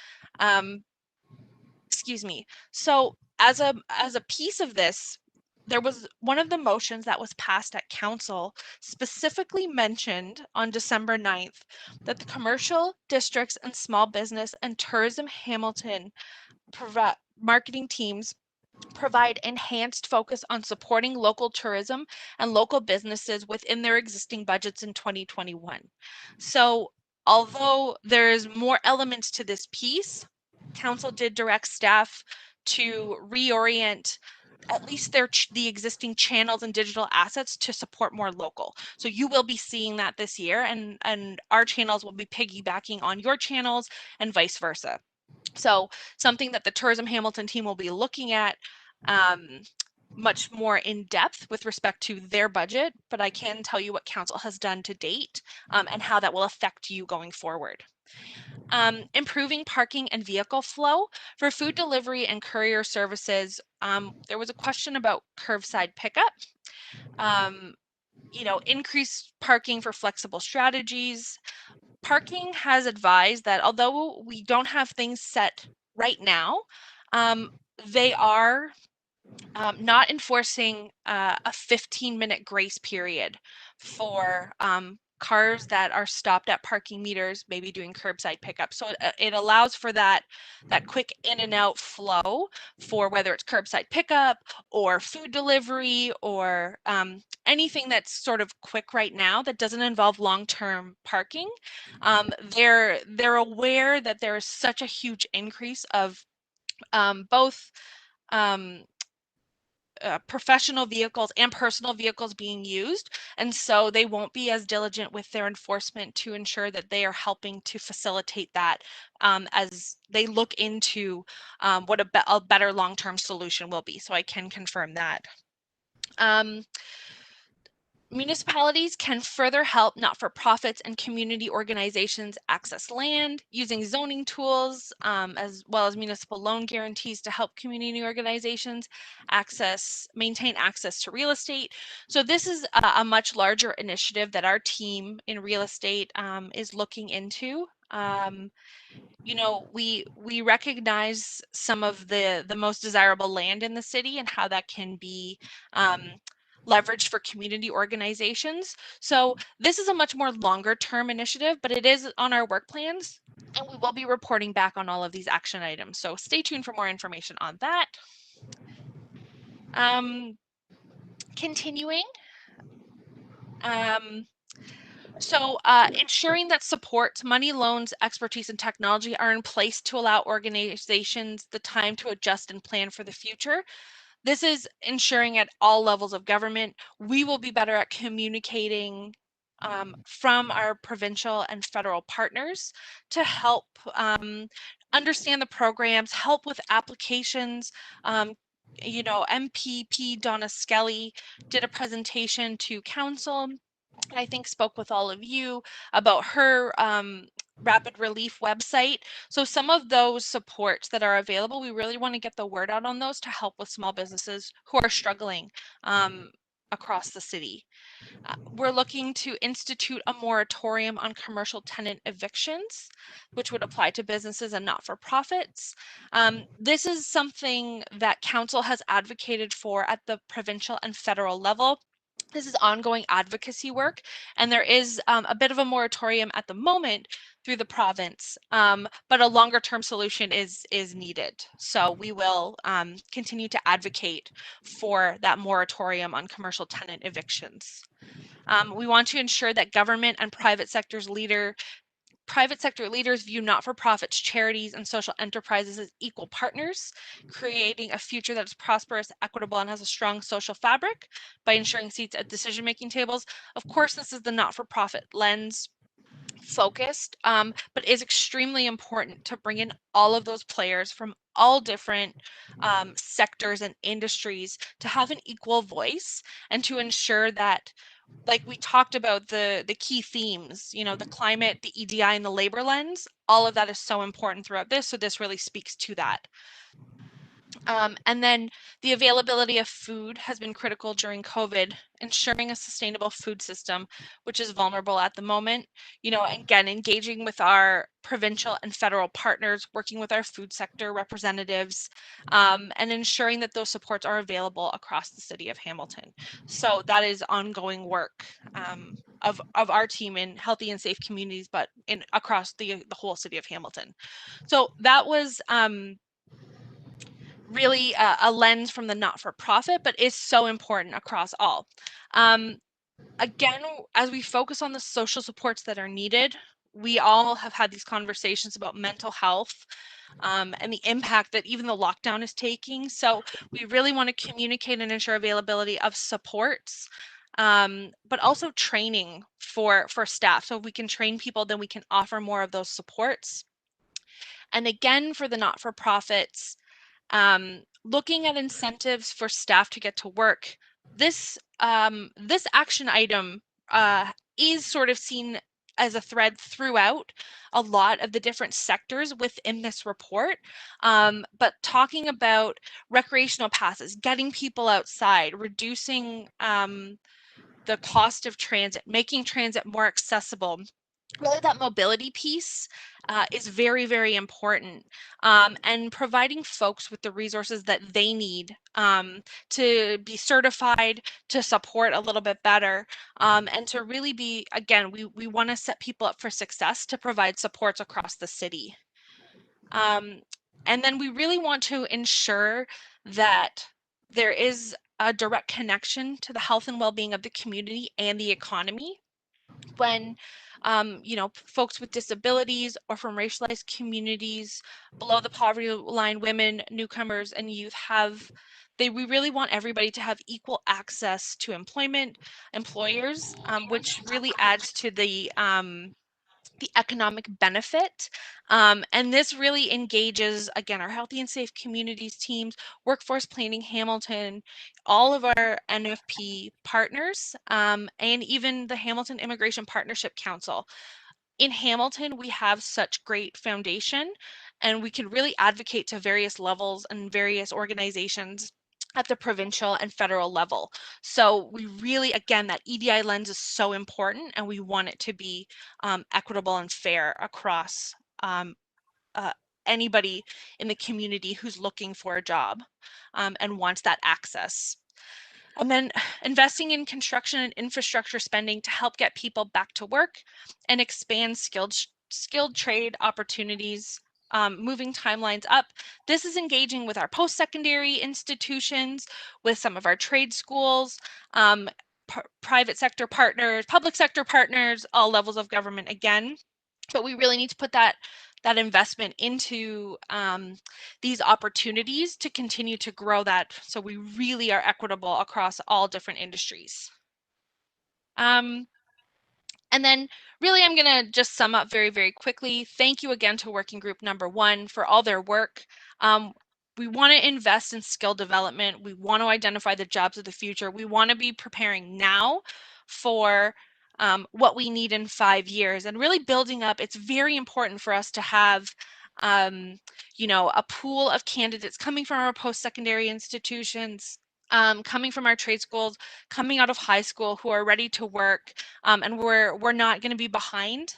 Excuse me. So as a piece of this, there was one of the motions that was passed at council specifically mentioned on December 9th that the commercial districts and small business and tourism Hamilton marketing teams provide enhanced focus on supporting local tourism and local businesses within their existing budgets in 2021. So although there's more elements to this piece, council did direct staff to reorient at least the existing channels and digital assets to support more local. So you will be seeing that this year, and our channels will be piggybacking on your channels and vice versa. So something that the Tourism Hamilton team will be looking at much more in depth with respect to their budget, but I can tell you what council has done to date and how that will affect you going forward. Improving parking and vehicle flow for food delivery and courier services. There was a question about curbside pickup. Increased parking for flexible strategies. Parking has advised that although we don't have things set right now, they are not enforcing a 15-minute grace period for cars that are stopped at parking meters, maybe doing curbside pickup. So it allows for that quick in and out flow for whether it's curbside pickup or food delivery or anything that's sort of quick right now that doesn't involve long-term parking. They're aware that there is such a huge increase of both professional vehicles and personal vehicles being used, and so they won't be as diligent with their enforcement to ensure that they are helping to facilitate that as they look into what a better long-term solution will be. So I can confirm that. Municipalities can further help not-for-profits and community organizations access land using zoning tools, as well as municipal loan guarantees to help community organizations maintain access to real estate. So this is a much larger initiative that our team in real estate is looking into. We recognize some of the most desirable land in the city and how that can be leveraged for community organizations. So this is a much more longer term initiative, but it is on our work plans, and we will be reporting back on all of these action items. So stay tuned for more information on that. Continuing. Ensuring that support, money, loans, expertise, and technology are in place to allow organizations the time to adjust and plan for the future. This is ensuring at all levels of government, we will be better at communicating from our provincial and federal partners to help understand the programs, help with applications. MPP Donna Skelly did a presentation to council, I think spoke with all of you about her rapid relief website. So some of those supports that are available, we really want to get the word out on those to help with small businesses who are struggling across the city. We're looking to institute a moratorium on commercial tenant evictions, which would apply to businesses and not-for-profits. This is something that council has advocated for at the provincial and federal level. This is ongoing advocacy work, and there is a bit of a moratorium at the moment through the province, but a longer term solution is needed. So we will continue to advocate for that moratorium on commercial tenant evictions. We want to ensure that government and private sector leaders view not-for-profits, charities, and social enterprises as equal partners, creating a future that is prosperous, equitable, and has a strong social fabric by ensuring seats at decision-making tables. Of course, this is the not-for-profit lens focused, but is extremely important to bring in all of those players from all different sectors and industries to have an equal voice and to ensure that, like we talked about the key themes, the climate, the EDI, and the labor lens, all of that is so important throughout this. So this really speaks to that. And then the availability of food has been critical during COVID, ensuring a sustainable food system, which is vulnerable at the moment. You know, again, engaging with our provincial and federal partners, working with our food sector representatives, and ensuring that those supports are available across the city of Hamilton. So that is ongoing work of our team in healthy and safe communities, but in across the whole city of Hamilton. So that was really a lens from the not-for-profit, but is so important across all. Again, as we focus on the social supports that are needed, we all have had these conversations about mental health and the impact that even the lockdown is taking. So we really want to communicate and ensure availability of supports, but also training for staff. So if we can train people, then we can offer more of those supports. And again, for the not-for-profits, looking at incentives for staff to get to work. This this action item is sort of seen as a thread throughout a lot of the different sectors within this report. But talking about recreational passes, getting people outside, reducing the cost of transit, making transit more accessible, really that mobility piece is very, very important, and providing folks with the resources that they need to be certified, to support a little bit better, and to really be, again, we want to set people up for success to provide supports across the city. And then we really want to ensure that there is a direct connection to the health and well-being of the community and the economy when you know, folks with disabilities or from racialized communities, below the poverty line, women, newcomers, and youth we really want everybody to have equal access to employment, employers, which really adds to the economic benefit. And this really engages, again, our healthy and safe communities teams, Workforce Planning Hamilton, all of our NFP partners, and even the Hamilton Immigration Partnership Council. In Hamilton, we have such great foundation, and we can really advocate to various levels and various organizations at the provincial and federal level. So we really, again, that EDI lens is so important, and we want it to be equitable and fair across uh, anybody in the community who's looking for a job and wants that access. And then investing in construction and infrastructure spending to help get people back to work and expand skilled trade opportunities, moving timelines up. This is engaging with our post-secondary institutions, with some of our trade schools, private sector partners, public sector partners, all levels of government again. But we really need to put that investment into these opportunities to continue to grow that, so we really are equitable across all different industries. And then really, I'm going to just sum up very, very quickly. Thank you again to Working Group Number 1 for all their work. We want to invest in skill development. We want to identify the jobs of the future. We want to be preparing now for what we need in 5 years, and really building up. It's very important for us to have you know, a pool of candidates coming from our post-secondary institutions, coming from our trade schools, coming out of high school, who are ready to work, and we're not going to be behind.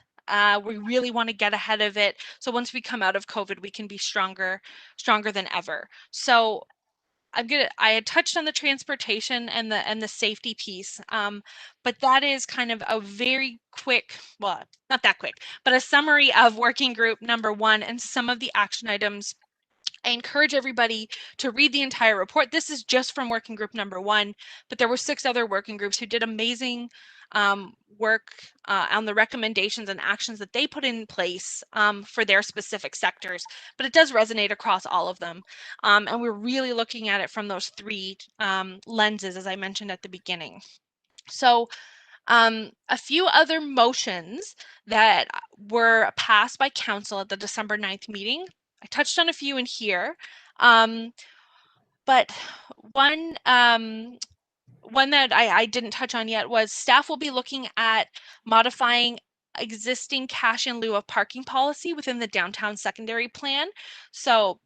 We really want to get ahead of it, so once we come out of COVID, we can be stronger than ever. So I had touched on the transportation and the safety piece, but that is kind of a very quick, well, not that quick, but a summary of Working Group Number 1 and some of the action items. I encourage everybody to read the entire report. This is just from Working Group Number 1, but there were 6 other working groups who did amazing work on the recommendations and actions that they put in place for their specific sectors. But it does resonate across all of them. And we're really looking at it from those 3 lenses, as I mentioned at the beginning. So a few other motions that were passed by council at the December 9th meeting. I touched on a few in here, but one that I didn't touch on yet was staff will be looking at modifying existing cash in lieu of parking policy within the downtown secondary plan. So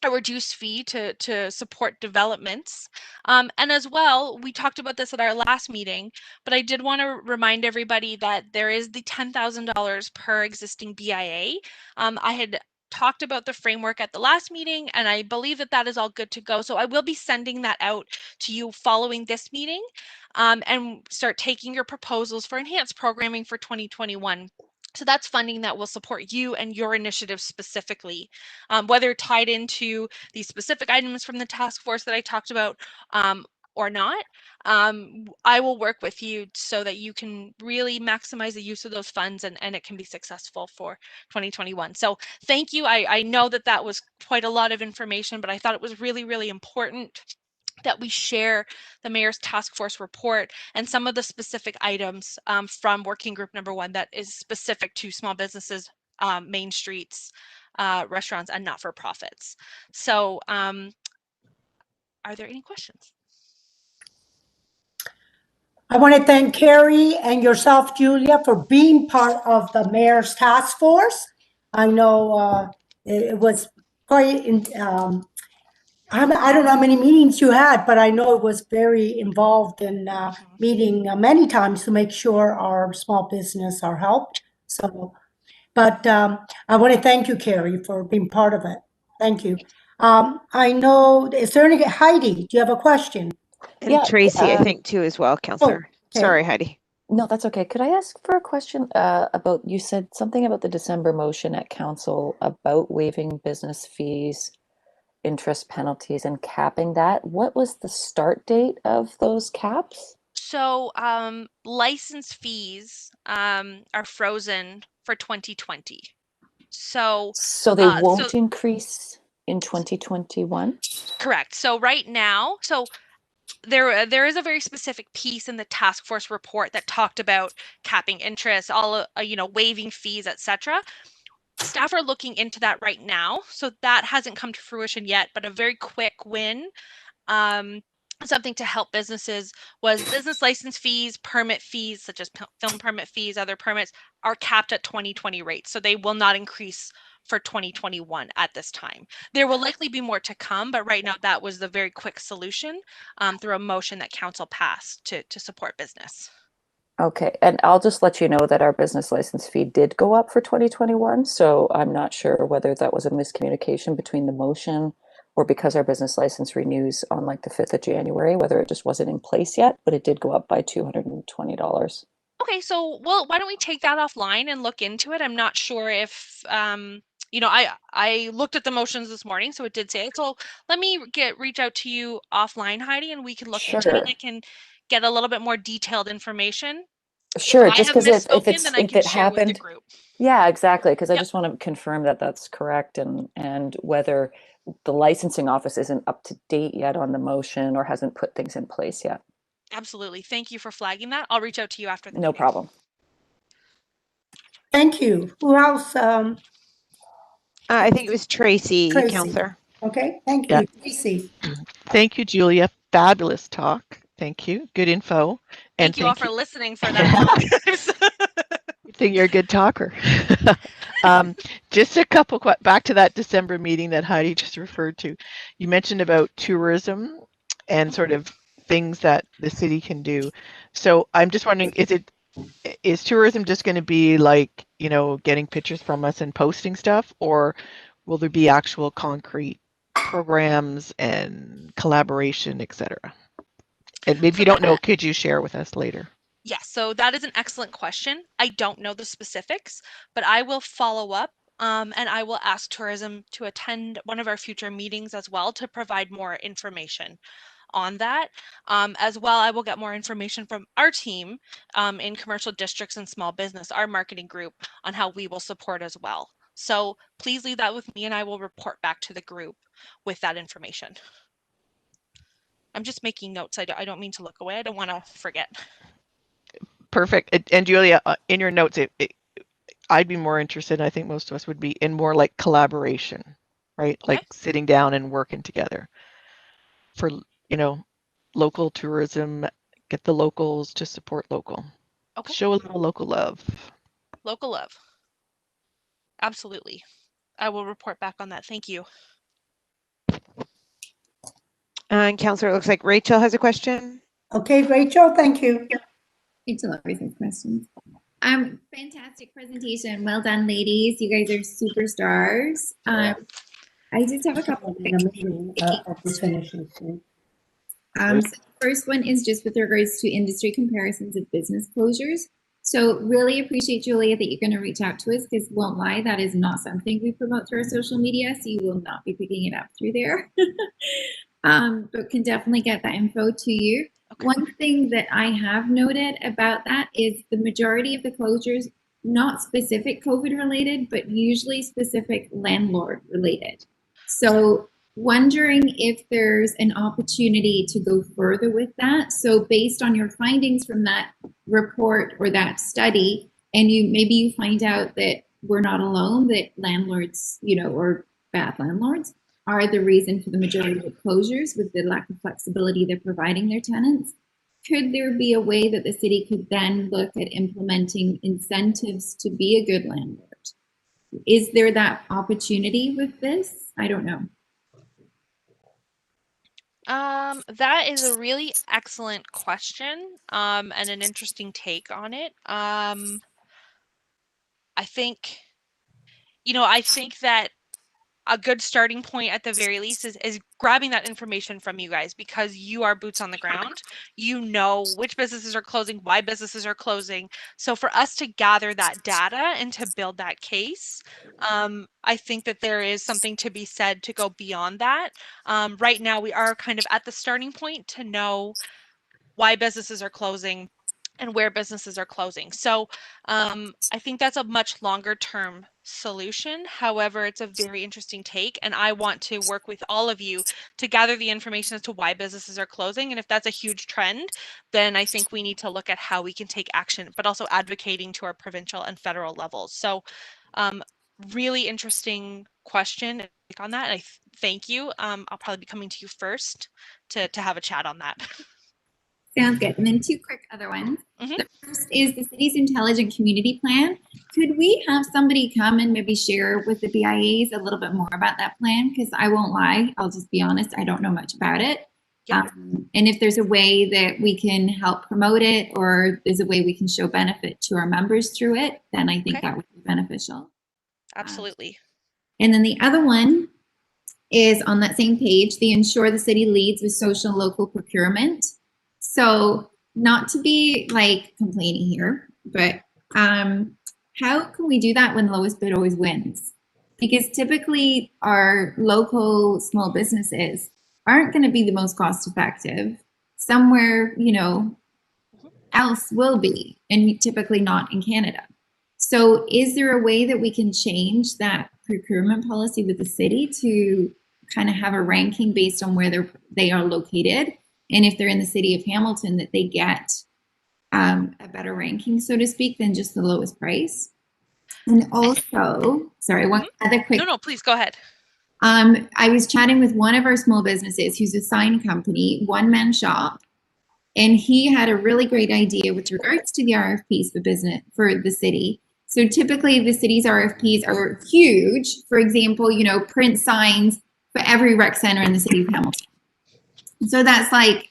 a reduced fee to support developments. And as well, we talked about this at our last meeting, but I did want to remind everybody that there is the $10,000 per existing BIA. I had talked about the framework at the last meeting, and I believe that that is all good to go. So I will be sending that out to you following this meeting, and start taking your proposals for enhanced programming for 2021. So that's funding that will support you and your initiatives specifically, whether tied into these specific items from the task force that I talked about, or not. I will work with you so that you can really maximize the use of those funds, and it can be successful for 2021. So thank you. I know that that was quite a lot of information, but I thought it was really, really important that we share the mayor's task force report and some of the specific items from working group number 1 that is specific to small businesses, main streets, restaurants, and not-for-profits. So are there any questions? I want to thank Carrie and yourself, Julia, for being part of the mayor's task force. I know it was quite, I don't know how many meetings you had, but I know it was very involved in meeting many times to make sure our small business are helped. So, but I want to thank you, Carrie, for being part of it. Thank you. I know, is there any, Heidi, do you have a question? And Yeah, Tracy, I think too as well, Councillor. okay. Sorry, Heidi. No, that's okay. Could I ask for a question about, you said something about the December motion at council about waiving business fees, interest penalties, and capping that. What was the start date of those caps? So license fees are frozen for 2020. So they won't increase in 2021? Correct. So right now, there is a very specific piece in the task force report that talked about capping interest, all waiving fees, etc. Staff are looking into that right now, so that hasn't come to fruition yet, but a very quick win, something to help businesses, was business license fees, permit fees such as film permit fees, other permits are capped at 2020 rates, so they will not increase for 2021 at this time. There will likely be more to come, but right now that was the very quick solution through a motion that council passed to support business. Okay, and I'll just let you know that our business license fee did go up for 2021, so I'm not sure whether that was a miscommunication between the motion or because our business license renews on like the 5th of January, whether it just wasn't in place yet, but it did go up by $220. Okay, so why don't we take that offline and look into it? I'm not sure if I looked at the motions this morning, so it did say it. So let me reach out to you offline, Heidi, and we can look into it, and I can get a little bit more detailed information. Sure, if just I have because misspoken, then I if can it share with the happened, group. yeah, exactly. Because I Yep. just want to confirm that that's correct, and whether the licensing office isn't up to date yet on the motion or hasn't put things in place yet. Absolutely. Thank you for flagging that. I'll reach out to you after the No meeting. problem. Thank you. Who else? I think it was Tracy, Tracy. Councillor. Okay, thank you, Yeah. Tracy. Thank you, Julia. Fabulous talk. Thank you. Good info. Thank you all for listening for that long. I think you're a good talker. Just a couple, back to that December meeting that Heidi just referred to. You mentioned about tourism and sort of things that the city can do. So I'm just wondering, is tourism just going to be like, getting pictures from us and posting stuff, or will there be actual concrete programs and collaboration, etc.? And if you don't know, could you share with us later? Yes, so that is an excellent question. I don't know the specifics, but I will follow up, and I will ask tourism to attend one of our future meetings as well to provide more information on that. As well, I will get more information from our team in commercial districts and small business, our marketing group, on how we will support as well. So please leave that with me, and I will report back to the group with that information. I'm just making notes. I don't mean to look away. I don't want to forget. Perfect. And Julia, in your notes, I'd be more interested, I think most of us would be, in more like collaboration, right? Okay. Like sitting down and working together for, local tourism, get the locals to support local. Okay. Show a little local love. Local love. Absolutely. I will report back on that. Thank you. And Councillor, it looks like Rachel has a question. Okay, Rachel, thank you. Rachel always has questions. Fantastic presentation. Well done, ladies. You guys are superstars. I just have a couple of things. So the first one is just with regards to industry comparisons of business closures. So really appreciate, Julia, that you're going to reach out to us, because won't lie, that is not something we promote through our social media, so you will not be picking it up through there. But can definitely get that info to you. Okay. One thing that I have noted about that is the majority of the closures, not specific COVID related, but usually specific landlord related. So wondering if there's an opportunity to go further with that. So based on your findings from that report or that study, and maybe you find out that we're not alone, that landlords, or bad landlords are the reason for the majority of closures with the lack of flexibility they're providing their tenants. Could there be a way that the city could then look at implementing incentives to be a good landlord? Is there that opportunity with this? I don't know. That is a really excellent question, and an interesting take on it. I think, I think that a good starting point at the very least is grabbing that information from you guys, because you are boots on the ground. You know which businesses are closing, why businesses are closing. So for us to gather that data and to build that case, I think that there is something to be said to go beyond that. Right now, we are kind of at the starting point to know why businesses are closing and where businesses are closing. So I think that's a much longer term solution. However, it's a very interesting take, and I want to work with all of you to gather the information as to why businesses are closing. And if that's a huge trend, then I think we need to look at how we can take action, but also advocating to our provincial and federal levels. So really interesting question on that. And I thank you. I'll probably be coming to you first to have a chat on that. Sounds good. And then two quick other ones. Mm-hmm. The first is the city's intelligent community plan. Could we have somebody come and maybe share with the BIAs a little bit more about that plan? Because I won't lie, I'll just be honest, I don't know much about it. Yeah. And if there's a way that we can help promote it, or there's a way we can show benefit to our members through it, then I think that would be beneficial. Absolutely. And then the other one is on that same page, the ensure the city leads with social and local procurement. So not to be like complaining here, but how can we do that when lowest bid always wins? Because typically our local small businesses aren't going to be the most cost effective. Somewhere, else will be, and typically not in Canada. So is there a way that we can change that procurement policy with the city to kind of have a ranking based on where they are located? And if they're in the city of Hamilton, that they get a better ranking, so to speak, than just the lowest price. And also, sorry, one other quick. No, please go ahead. I was chatting with one of our small businesses who's a sign company, one-man shop, and he had a really great idea with regards to the RFPs for the city. So typically the city's RFPs are huge. For example, print signs for every rec center in the city of Hamilton. So that's like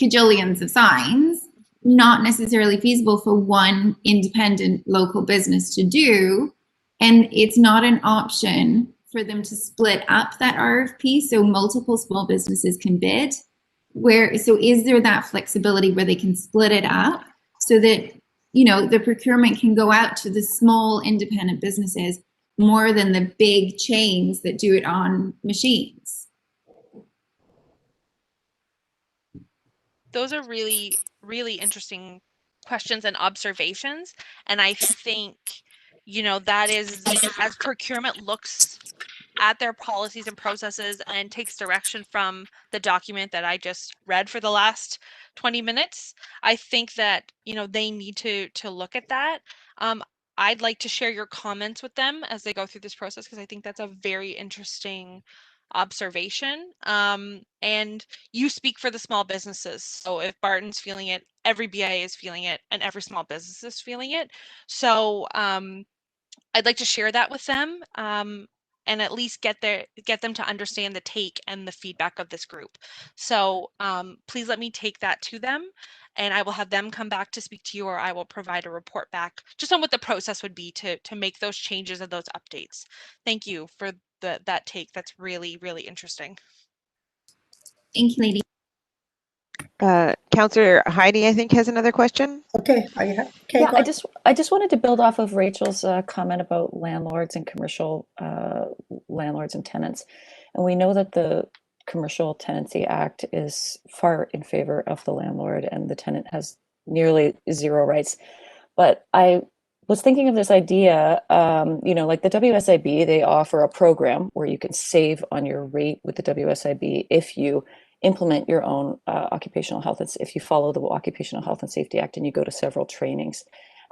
cajillions of signs, not necessarily feasible for one independent local business to do. And it's not an option for them to split up that RFP so multiple small businesses can bid. So is there that flexibility where they can split it up so that, the procurement can go out to the small independent businesses more than the big chains that do it on machines? Those are really, really interesting questions and observations. And I think, that is, as procurement looks at their policies and processes and takes direction from the document that I just read for the last 20 minutes, I think that, they need to look at that. I'd like to share your comments with them as they go through this process, because I think that's a very interesting observation. And you speak for the small businesses. So if Barton's feeling it, every BIA is feeling it, and every small business is feeling it. So I'd like to share that with them. and at least get them to understand the take and the feedback of this group. So please let me take that to them, and I will have them come back to speak to you, or I will provide a report back just on what the process would be to make those changes and those updates. Thank you for that take. That's really, really interesting. Thank you, lady. Councillor Heidi, I think, has another question. Okay, okay, Yeah, go ahead. I just wanted to build off of Rachel's comment about landlords and commercial landlords and tenants. And we know that the Commercial Tenancy Act is far in favor of the landlord, and the tenant has nearly zero rights. But I was thinking of this idea, you know, like the WSIB, they offer a program where you can save on your rate with the WSIB if you implement your own occupational health, if you follow the Occupational Health and Safety Act and you go to several trainings.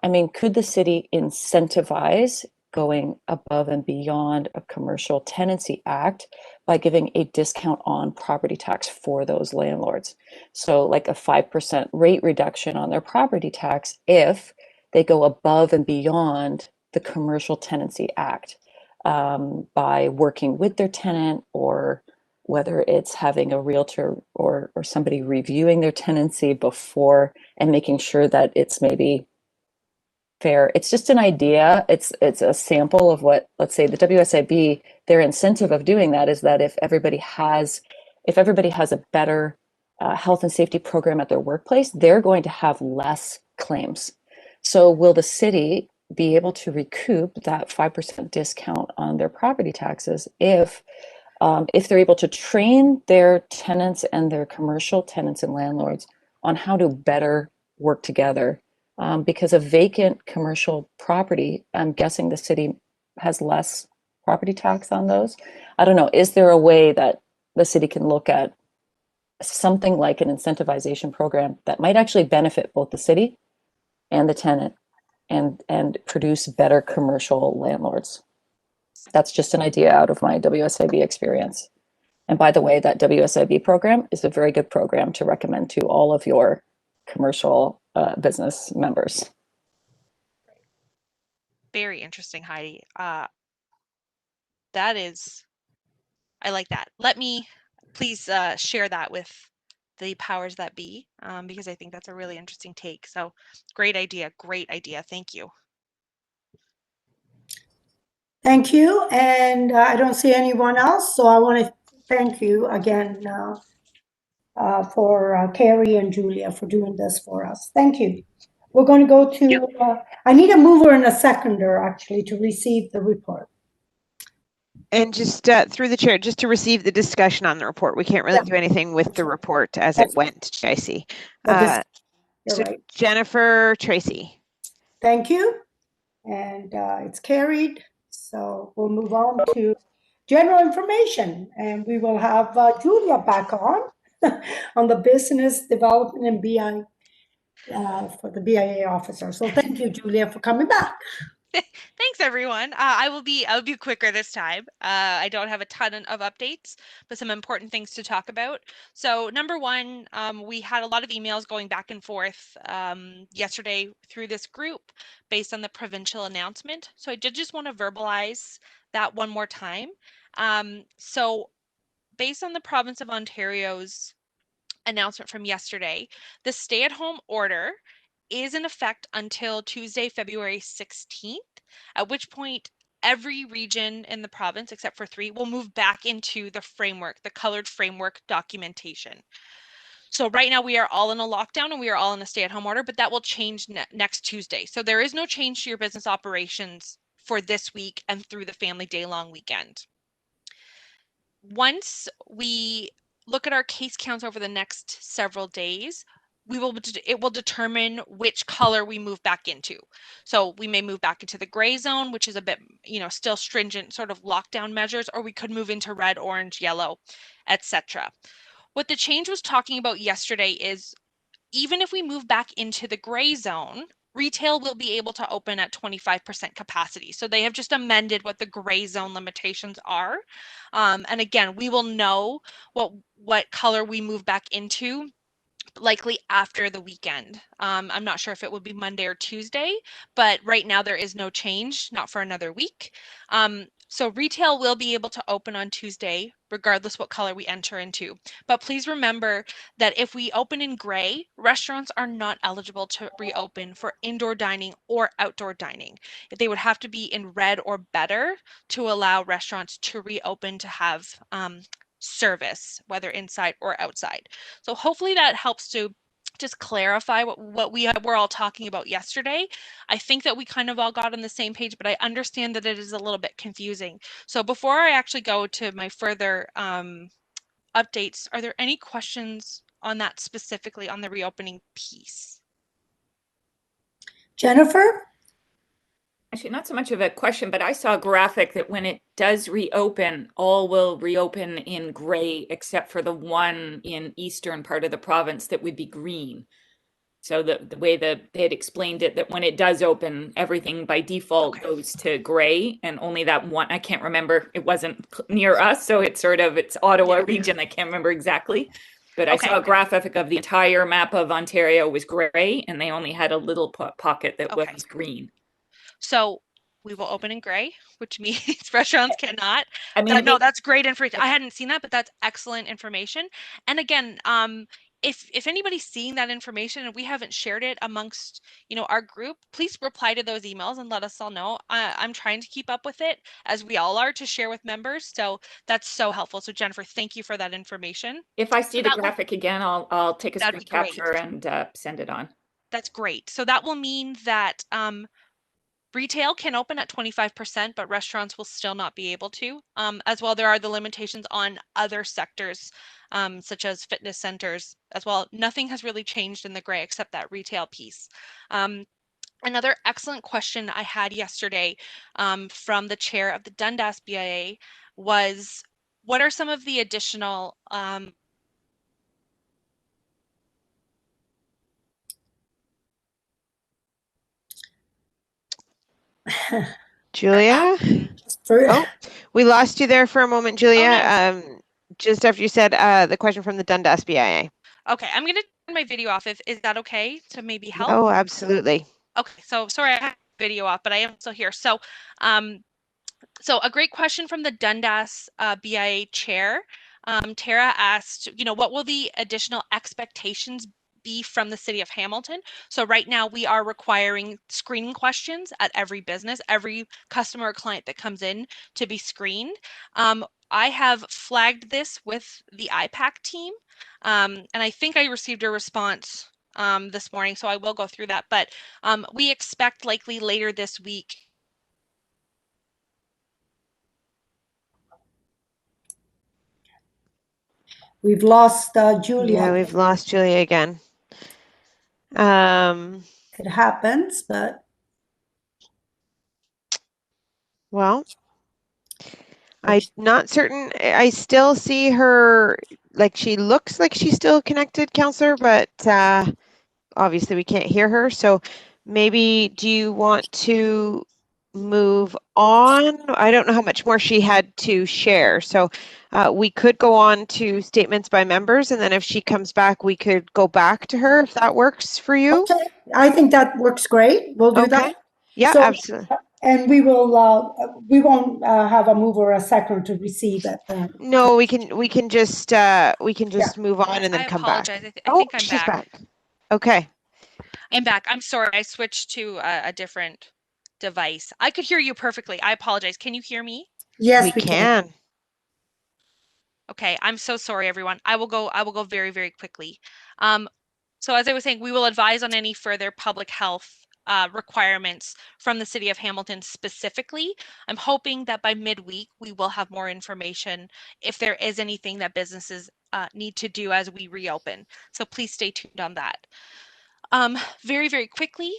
I mean, could the city incentivize going above and beyond a Commercial Tenancy Act by giving a discount on property tax for those landlords? So like a 5% rate reduction on their property tax if they go above and beyond the Commercial Tenancy Act by working with their tenant, or whether it's having a realtor or somebody reviewing their tenancy before and making sure that it's maybe fair. It's just an idea. It's a sample of what, let's say, the WSIB, their incentive of doing that is that if everybody has a better health and safety program at their workplace, they're going to have less claims. So will the city be able to recoup that 5% discount on their property taxes if they're able to train their tenants and their commercial tenants and landlords on how to better work together? Because a vacant commercial property, I'm guessing the city has less property tax on those. I don't know. Is there a way that the city can look at something like an incentivization program that might actually benefit both the city and the tenant and produce better commercial landlords? That's just an idea out of my WSIB experience. And by the way, that WSIB program is a very good program to recommend to all of your commercial business members. Very interesting, Heidi. That is, I like that. Let me please share that with the powers that be, because I think that's a really interesting take. So great idea. Thank you. Thank you. And I don't see anyone else. So I want to thank you again for Carrie and Julia for doing this for us. Thank you. We're going to go to, I need a mover and a seconder actually to receive the report. And just through the chair, just to receive the discussion on the report. We can't really do anything with the report as it went, JC. You're So right. Jennifer Tracy. Thank you. And it's carried. So we'll move on to general information, and we will have Julia back on the business development and BI for the BIA officer. So thank you, Julia, for coming back. Thanks, everyone. I'll be quicker this time. I don't have a ton of updates, but some important things to talk about. So number one, we had a lot of emails going back and forth yesterday through this group based on the provincial announcement. So I did just want to verbalize that one more time. So based on the province of Ontario's announcement from yesterday, the stay-at-home order is in effect until Tuesday, February 16th, at which point every region in the province, except for 3, will move back into the framework, the colored framework documentation. So right now we are all in a lockdown and we are all in a stay-at-home order, but that will change next Tuesday. So there is no change to your business operations for this week and through the family day-long weekend. Once we look at our case counts over the next several days, it will determine which color we move back into. So we may move back into the gray zone, which is a bit, still stringent sort of lockdown measures, or we could move into red, orange, yellow, etc. What the change was talking about yesterday is even if we move back into the gray zone, retail will be able to open at 25% capacity. So they have just amended what the gray zone limitations are. And again, we will know what color we move back into likely after the weekend. I'm not sure if it would be Monday or Tuesday, but right now there is no change, not for another week. So retail will be able to open on Tuesday, regardless what color we enter into. But please remember that if we open in gray, restaurants are not eligible to reopen for indoor dining or outdoor dining. They would have to be in red or better to allow restaurants to reopen to have service, whether inside or outside. So hopefully that helps to just clarify what we were all talking about yesterday. I think that we kind of all got on the same page, but I understand that it is a little bit confusing. So before I actually go to my further updates, are there any questions on that specifically on the reopening piece? Jennifer? Actually, not so much of a question, but I saw a graphic that when it does reopen, all will reopen in gray, except for the one in eastern part of the province that would be green. So the way that they had explained it, that when it does open, everything by default goes to gray, and only that one, I can't remember, it wasn't near us, so it's Ottawa region, I can't remember exactly. But I saw a graphic of the entire map of Ontario was gray, and they only had a little pocket that was green. So we will open in gray, which means restaurants cannot. I mean, No, that's great information. I hadn't seen that, but that's excellent information. And again, if anybody's seeing that information and we haven't shared it amongst, our group, please reply to those emails and let us all know. I'm trying to keep up with it, as we all are, to share with members. So that's so helpful. So Jennifer, thank you for that information. If I see the graphic again, I'll take a screen capture and send it on. That's great. So that will mean that retail can open at 25%, but restaurants will still not be able to. As well, there are the limitations on other sectors, such as fitness centers as well. Nothing has really changed in the gray except that retail piece. Another excellent question I had yesterday from the chair of the Dundas BIA was, what are some of the additional Julia? Oh, we lost you there for a moment, Julia. Oh, no. Just after you said the question from the Dundas BIA. Okay, I'm going to turn my video off. Is that okay to maybe help? Oh, absolutely. Okay, so sorry, I had video off, but I am still here. So, so a great question from the Dundas BIA chair. Tara asked, what will the additional expectations be from the city of Hamilton? So right now we are requiring screening questions at every business, every customer or client that comes in to be screened. I have flagged this with the IPAC team, and I think I received a response this morning, so I will go through that. But we expect likely later this week. We've lost Julia. Yeah, we've lost Julia again. It happens, but. Well, I'm not certain. I still see her, like she looks like she's still connected, Counselor, but obviously we can't hear her. So maybe do you want to move on? I don't know how much more she had to share. So we could go on to statements by members, and then if she comes back, we could go back to her if that works for you. Okay, I think that works great. We'll do that. Yeah, So, absolutely. And we won't have a move or a second to receive it. No, we can just move on and then come back. I apologize. I think I'm she's back. Okay. I'm back. I'm sorry. I switched to a different device. I could hear you perfectly. I apologize. Can you hear me? Yes, we can. Okay. I'm so sorry, everyone. I will go very, very quickly. So as I was saying, we will advise on any further public health requirements from the city of Hamilton specifically. I'm hoping that by midweek we will have more information if there is anything that businesses need to do as we reopen. So please stay tuned on that. Very, very quickly,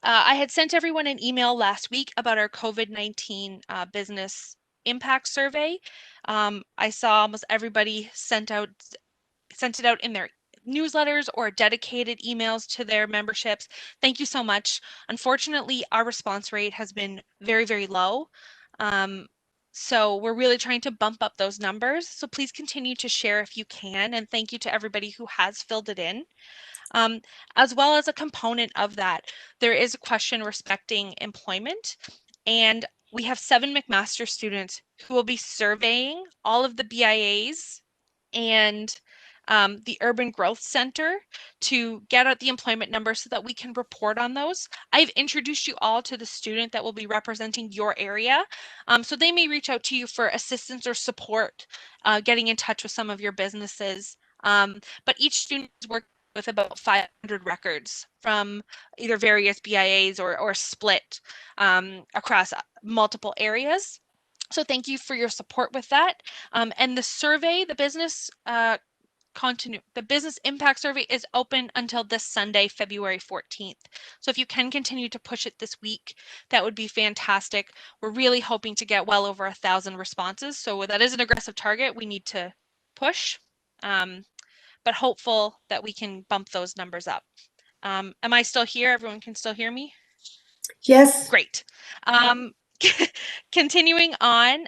I had sent everyone an email last week about our COVID-19 business impact survey. I saw almost everybody sent it out in their newsletters or dedicated emails to their memberships. Thank you so much. Unfortunately, our response rate has been very, very low. So we're really trying to bump up those numbers. So please continue to share if you can. And thank you to everybody who has filled it in. As well as a component of that, there is a question respecting employment. And we have 7 McMaster students who will be surveying all of the BIAs and the Urban Growth Center to get out the employment number so that we can report on those. I've introduced you all to the student that will be representing your area. So they may reach out to you for assistance or support, getting in touch with some of your businesses. But each student is working with about 500 records from either various BIAs or split across multiple areas. So thank you for your support with that. And the survey, the business impact survey is open until this Sunday, February 14th. So if you can continue to push it this week, that would be fantastic. We're really hoping to get well over 1,000 responses. So that is an aggressive target we need to push, but hopeful that we can bump those numbers up. Am I still here? Everyone can still hear me? Yes. Great. Continuing on,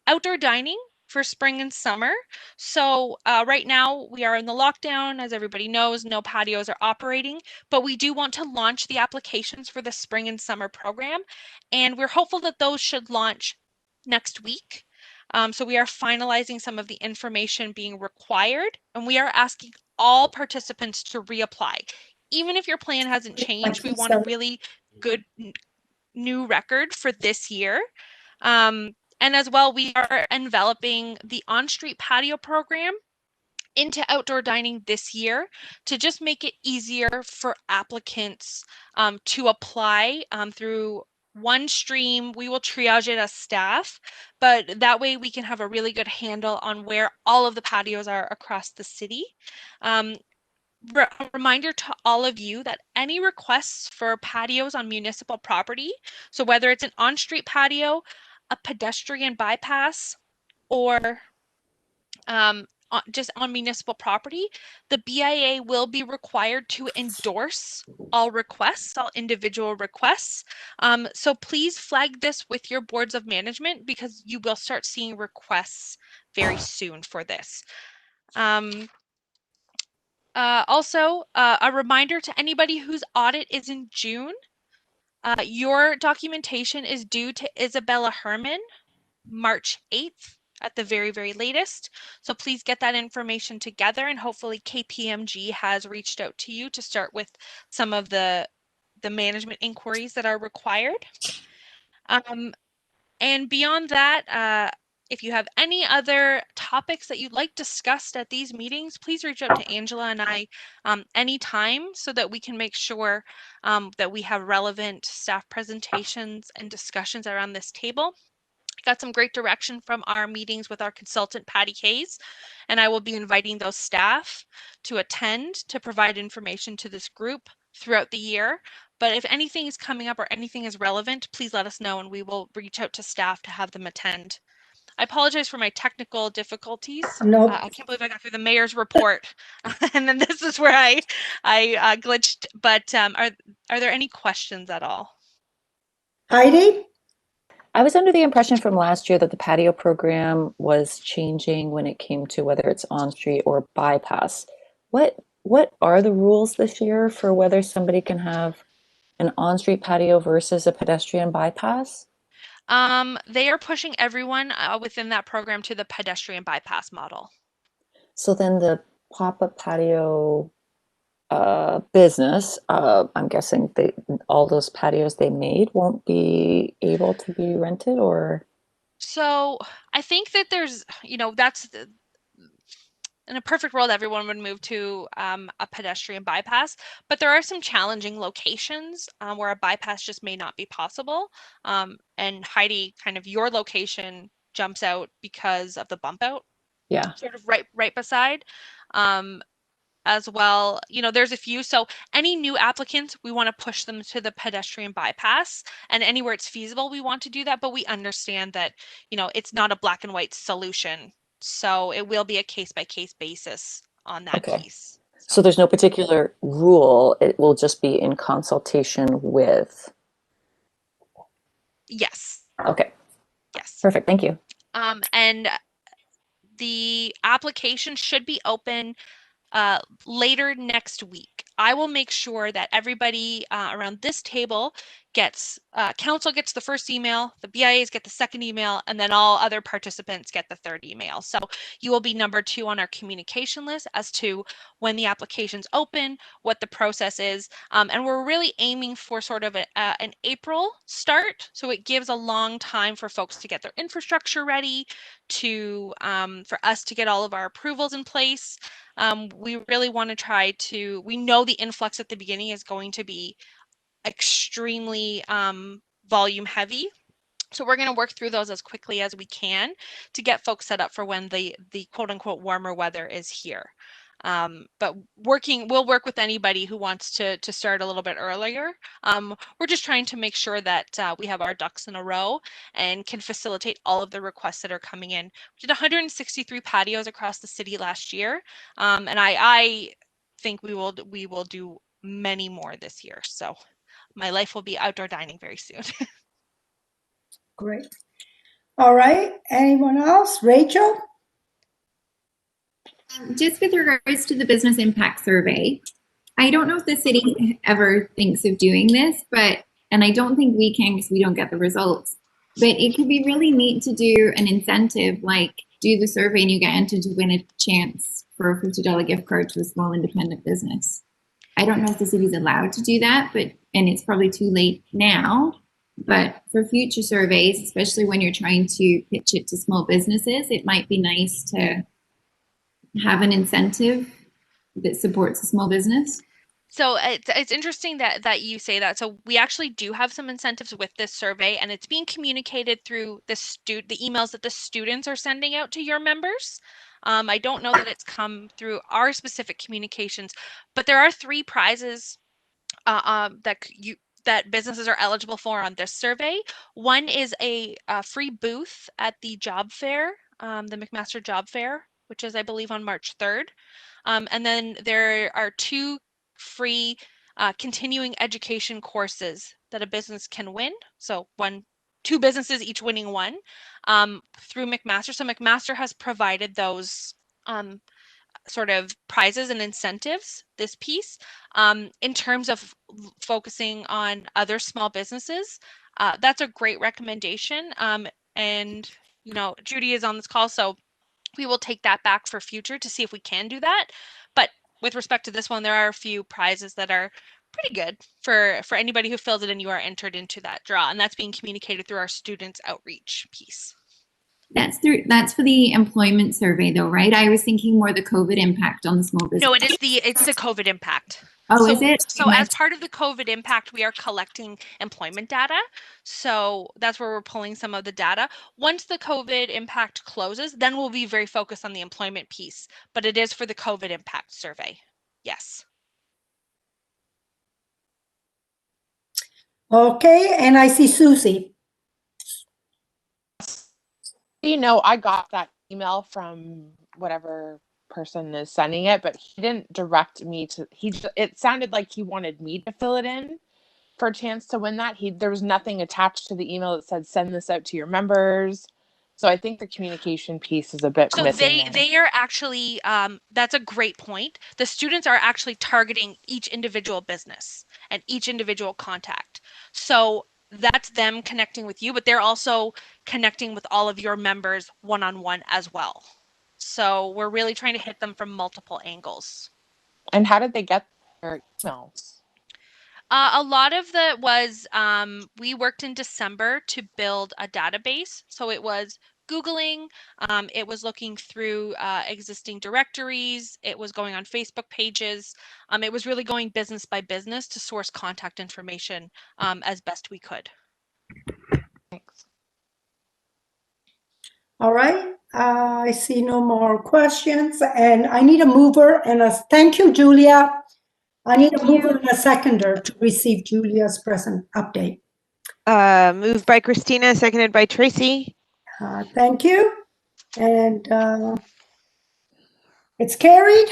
outdoor dining for spring and summer. So right now we are in the lockdown, as everybody knows, no patios are operating, but we do want to launch the applications for the spring and summer program. And we're hopeful that those should launch next week. So we are finalizing some of the information being required, and we are asking all participants to reapply. Even if your plan hasn't changed, we want a really good new record for this year. And as well, we are enveloping the on-street patio program into outdoor dining this year to just make it easier for applicants to apply through one stream. We will triage it as staff, but that way we can have a really good handle on where all of the patios are across the city. A reminder to all of you that any requests for patios on municipal property, so whether it's an on-street patio, a pedestrian bypass, or just on municipal property, the BIA will be required to endorse all requests, all individual requests. So please flag this with your boards of management because you will start seeing requests very soon for this. Also, a reminder to anybody whose audit is in June, your documentation is due to Isabella Herman, March 8th at the very, very latest. So please get that information together, and hopefully KPMG has reached out to you to start with some of the management inquiries that are required. And beyond that, if you have any other topics that you'd like discussed at these meetings, please reach out to Angela and I anytime so that we can make sure that we have relevant staff presentations and discussions around this table. Got some great direction from our meetings with our consultant, Patty Hayes, and I will be inviting those staff to attend to provide information to this group throughout the year. But if anything is coming up or anything is relevant, please let us know and we will reach out to staff to have them attend. I apologize for my technical difficulties. Nope. I can't believe I got through the mayor's report, and then this is where I glitched. But are there any questions at all? Heidi? I was under the impression from last year that the patio program was changing when it came to whether it's on-street or bypass. What are the rules this year for whether somebody can have an on-street patio versus a pedestrian bypass? They are pushing everyone within that program to the pedestrian bypass model. So then the pop-up patio business, I'm guessing all those patios they made won't be able to be rented, or? So I think that there's, that's in a perfect world, everyone would move to a pedestrian bypass, but there are some challenging locations where a bypass just may not be possible. And Heidi, kind of your location jumps out because of the bump out. Yeah. Sort of right beside. As well, there's a few. So any new applicants, we want to push them to the pedestrian bypass, and anywhere it's feasible, we want to do that. But we understand that, it's not a black and white solution. So it will be a case by case basis on that piece. So there's no particular rule. It will just be in consultation with. Yes. Okay. Yes. Perfect. Thank you. And the application should be open later next week. I will make sure that everybody around this table gets, council gets the first email, the BIAs get the second email, and then all other participants get the third email. So you will be number 2 on our communication list as to when the applications open, what the process is. And we're really aiming for sort of an April start. So it gives a long time for folks to get their infrastructure ready, to for us to get all of our approvals in place. We really want to try to, we know the influx at the beginning is going to be extremely volume heavy. So we're going to work through those as quickly as we can to get folks set up for when the quote unquote warmer weather is here. But we'll work with anybody who wants to start a little bit earlier. We're just trying to make sure that we have our ducks in a row and can facilitate all of the requests that are coming in. We did 163 patios across the city last year, and I think we will do many more this year. So my life will be outdoor dining very soon. Great. All right. Anyone else? Rachel? Just with regards to the business impact survey, I don't know if the city ever thinks of doing this, and I don't think we can because we don't get the results, but it could be really neat to do an incentive, like do the survey and you get entered to win a chance for a $50 gift card to a small independent business. I don't know if the city's allowed to do that, and it's probably too late now, but for future surveys, especially when you're trying to pitch it to small businesses, it might be nice to have an incentive that supports a small business. So it's interesting that you say that. So we actually do have some incentives with this survey, and it's being communicated through the emails that the students are sending out to your members. I don't know that it's come through our specific communications, but there are 3 prizes that businesses are eligible for on this survey. One is a free booth at the job fair, the McMaster Job Fair, which is, I believe, on March 3rd. And then there are 2 free continuing education courses that a business can win. So 2 businesses each winning one through McMaster. So McMaster has provided those sort of prizes and incentives, this piece. In terms of focusing on other small businesses, that's a great recommendation. And, you know, Judy is on this call, so we will take that back for future to see if we can do that. But with respect to this one, there are a few prizes that are pretty good for anybody who fills it in. You are entered into that draw, and that's being communicated through our students outreach piece. That's for the employment survey though, right? I was thinking more the COVID impact on the small business. No, it's the COVID impact. Oh, so, is it? So as part of the COVID impact, we are collecting employment data. So that's where we're pulling some of the data. Once the COVID impact closes, then we'll be very focused on the employment piece, but it is for the COVID impact survey. Yes. Okay, and I see Susie. You know, I got that email from whatever person is sending it, but he didn't direct me to, it sounded like he wanted me to fill it in for a chance to win that. There was nothing attached to the email that said, send this out to your members. So I think the communication piece is a bit missing. So they are actually, that's a great point. The students are actually targeting each individual business and each individual contact. So that's them connecting with you, but they're also connecting with all of your members one-on-one as well. So we're really trying to hit them from multiple angles. And how did they get their emails? A lot of that was, we worked in December to build a database. So it was Googling, it was looking through existing directories, it was going on Facebook pages, it was really going business by business to source contact information as best we could. Thanks. All right, I see no more questions, and I need a mover and a, thank you, Julia. I need a mover and a seconder to receive Julia's present update. Moved by Christina, seconded by Tracy. Thank you. And it's carried.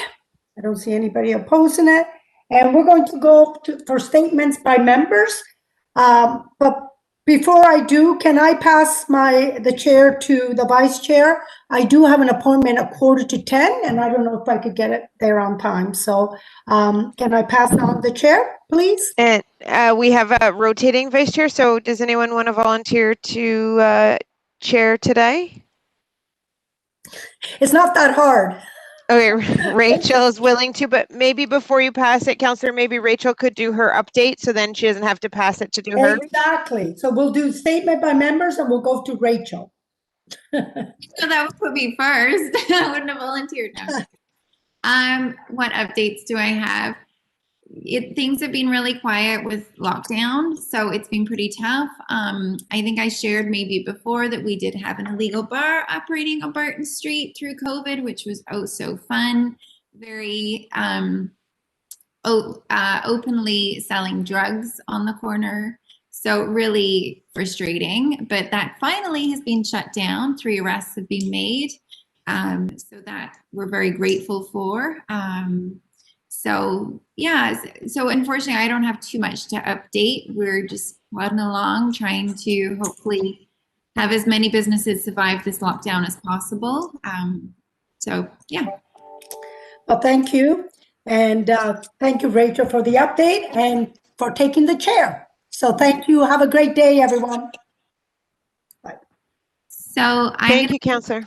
I don't see anybody opposing it. And we're going to go for statements by members. But Before I do, can I pass the chair to the vice chair? I do have an appointment at 9:45, and I don't know if I could get it there on time. So can I pass on the chair, please? And we have a rotating vice chair. So does anyone want to volunteer to chair today? It's not that hard. Okay, Rachel is willing to, but maybe before you pass it, Counselor, maybe Rachel could do her update so then she doesn't have to pass it to do her. Exactly. So we'll do statement by members and we'll go to Rachel. So that would put me first. I wouldn't have volunteered now. What updates do I have? Things have been really quiet with lockdown, so it's been pretty tough. I think I shared maybe before that we did have an illegal bar operating on Barton Street through COVID, which was oh so fun. Very openly selling drugs on the corner. So really frustrating, but that finally has been shut down. 3 arrests have been made. So that we're very grateful for. So yeah, so unfortunately I don't have too much to update. We're just plodding along, trying to hopefully have as many businesses survive this lockdown as possible. So yeah. Well, thank you. And thank you, Rachel, for the update and for taking the chair. So thank you. Have a great day, everyone. Bye. So Thank you, Counselor.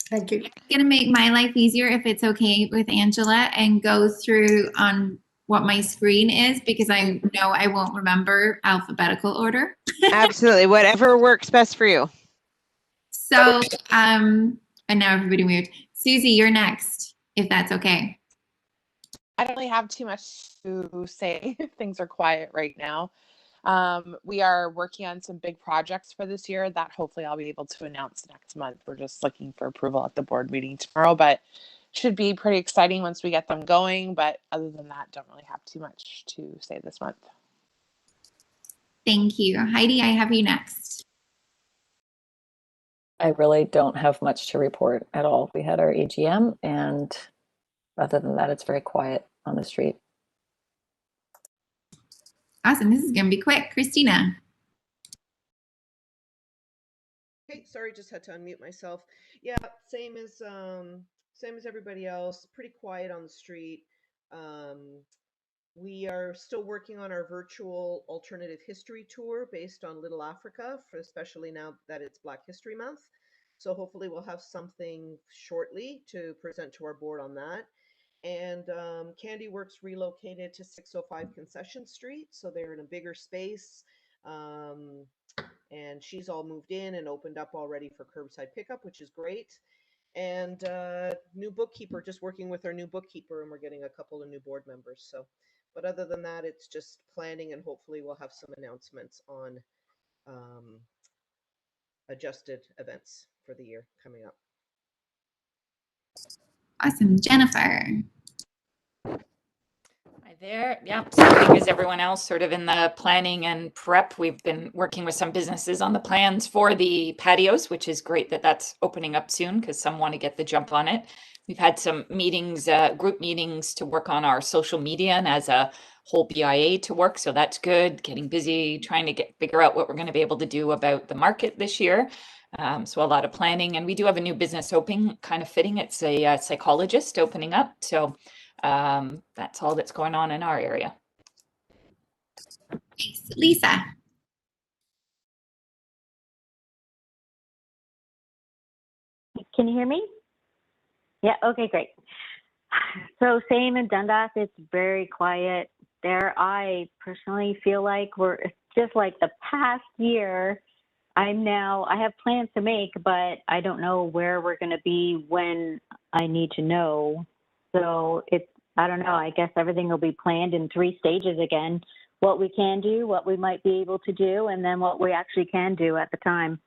Thank you. I'm gonna make my life easier if it's okay with Angela and go through on what my screen is, because I know I won't remember alphabetical order. Absolutely, whatever works best for you. So, and now everybody moved. Susie, you're next, if that's okay. I don't really have too much to say. Things are quiet right now. We are working on some big projects for this year that hopefully I'll be able to announce next month. We're just looking for approval at the board meeting tomorrow, but should be pretty exciting once we get them going. But other than that, don't really have too much to say this month. Thank you. Heidi, I have you next. I really don't have much to report at all. We had our AGM, and other than that, it's very quiet on the street. Awesome. This is going to be quick. Christina. Hey, sorry, just had to unmute myself. Yeah, same as everybody else. Pretty quiet on the street. We are still working on our virtual alternative history tour based on Little Africa, especially now that it's Black History Month. So hopefully we'll have something shortly to present to our board on that. And Candy Works relocated to 605 Concession Street, so they're in a bigger space. And she's all moved in and opened up already for curbside pickup, which is great. And new bookkeeper, just working with our new bookkeeper, and we're getting a couple of new board members. So, but other than that, it's just planning, and hopefully we'll have some announcements on adjusted events for the year coming up. Awesome. Jennifer. Hi there. Yeah, same as everyone else, sort of in the planning and prep. We've been working with some businesses on the plans for the patios, which is great that that's opening up soon because some want to get the jump on it. We've had some meetings, group meetings to work on our social media and as a whole BIA to work. So that's good. Getting busy, trying to figure out what we're going to be able to do about the market this year. So a lot of planning, and we do have a new business opening, kind of fitting. It's a psychologist opening up. So that's all that's going on in our area. Thanks. Lisa. Can you hear me? Yeah, okay, great. So same in Dundas, it's very quiet there. I personally feel like we're just like the past year. I have plans to make, but I don't know where we're going to be when I need to know. So I don't know, I guess everything will be planned in 3 stages again. What we can do, what we might be able to do, and then what we actually can do at the time,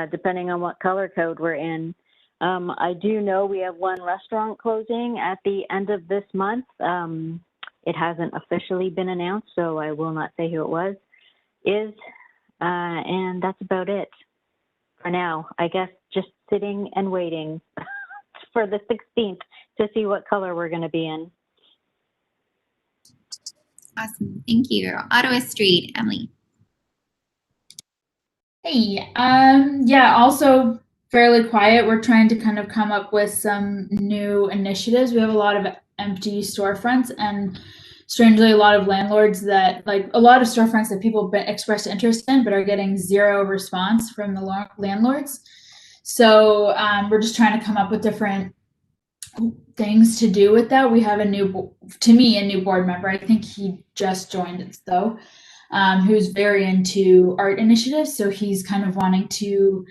depending on what color code we're in. I do know we have 1 restaurant closing at the end of this month. It hasn't officially been announced, so I will not say who it is. And that's about it for now. I guess just sitting and waiting for the 16th to see what color we're going to be in. Awesome. Thank you. Ottawa Street, Emily. Hey, yeah, also fairly quiet. We're trying to kind of come up with some new initiatives. We have a lot of empty storefronts and strangely a lot of landlords that like a lot of storefronts that people expressed interest in but are getting zero response from the landlords. So we're just trying to come up with different things to do with that. We have a new board member. I think he just joined us though, who's very into art initiatives. So he's kind of wanting to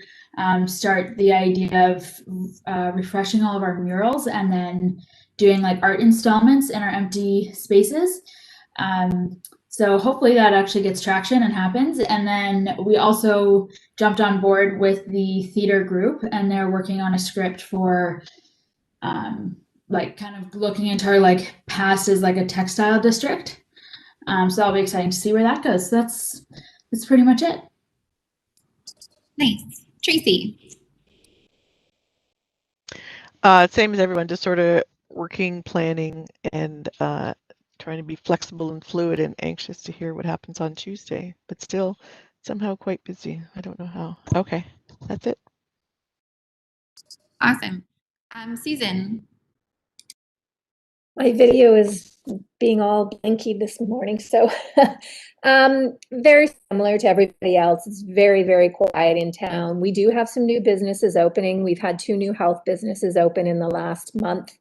start the idea of refreshing all of our murals and then doing like art installments in our empty spaces. So hopefully that actually gets traction and happens. And then we also jumped on board with the theater group, and they're working on a script for like kind of looking into our like past as like a textile district. So that'll be exciting to see where that goes. So that's pretty much it. Nice. Tracy. Same as everyone, just sort of working, planning, and trying to be flexible and fluid and anxious to hear what happens on Tuesday, but still somehow quite busy. I don't know how. Okay, that's it. Awesome. Susan. My video is being all blinky this morning, so very similar to everybody else. It's very, very quiet in town. We do have some new businesses opening. We've had 2 new health businesses open in the last month,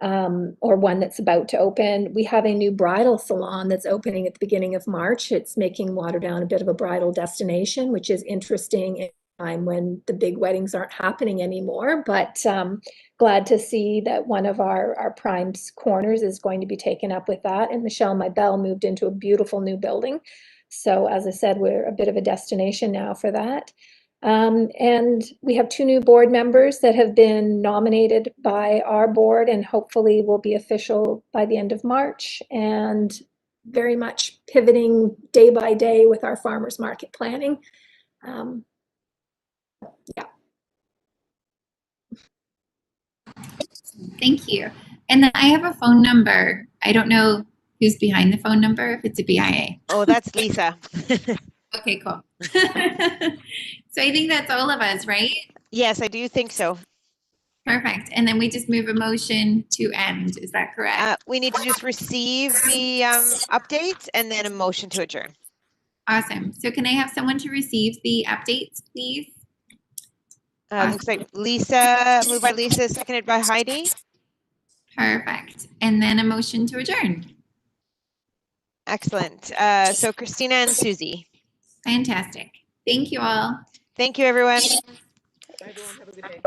or one that's about to open. We have a new bridal salon that's opening at the beginning of March. It's making Waterdown a bit of a bridal destination, which is interesting in a time when the big weddings aren't happening anymore. But glad to see that one of our prime corners is going to be taken up with that. And Michelle Mybell moved into a beautiful new building. So as I said, we're a bit of a destination now for that. And we have 2 new board members that have been nominated by our board and hopefully will be official by the end of March, and very much pivoting day by day with our farmers market planning. Yeah. Thank you. And then I have a phone number. I don't know who's behind the phone number, if it's a BIA. Oh, that's Lisa. Okay, cool. So I think that's all of us, right? Yes, I do think so. Perfect. And then we just move a motion to end. Is that correct? We need to just receive the updates and then a motion to adjourn. Awesome. So can I have someone to receive the updates, please? Awesome. Looks like Lisa, moved by Lisa, seconded by Heidi. Perfect. And then a motion to adjourn. Excellent. So Christina and Susie. Fantastic. Thank you all. Thank you, everyone. Bye, everyone. Have a good day.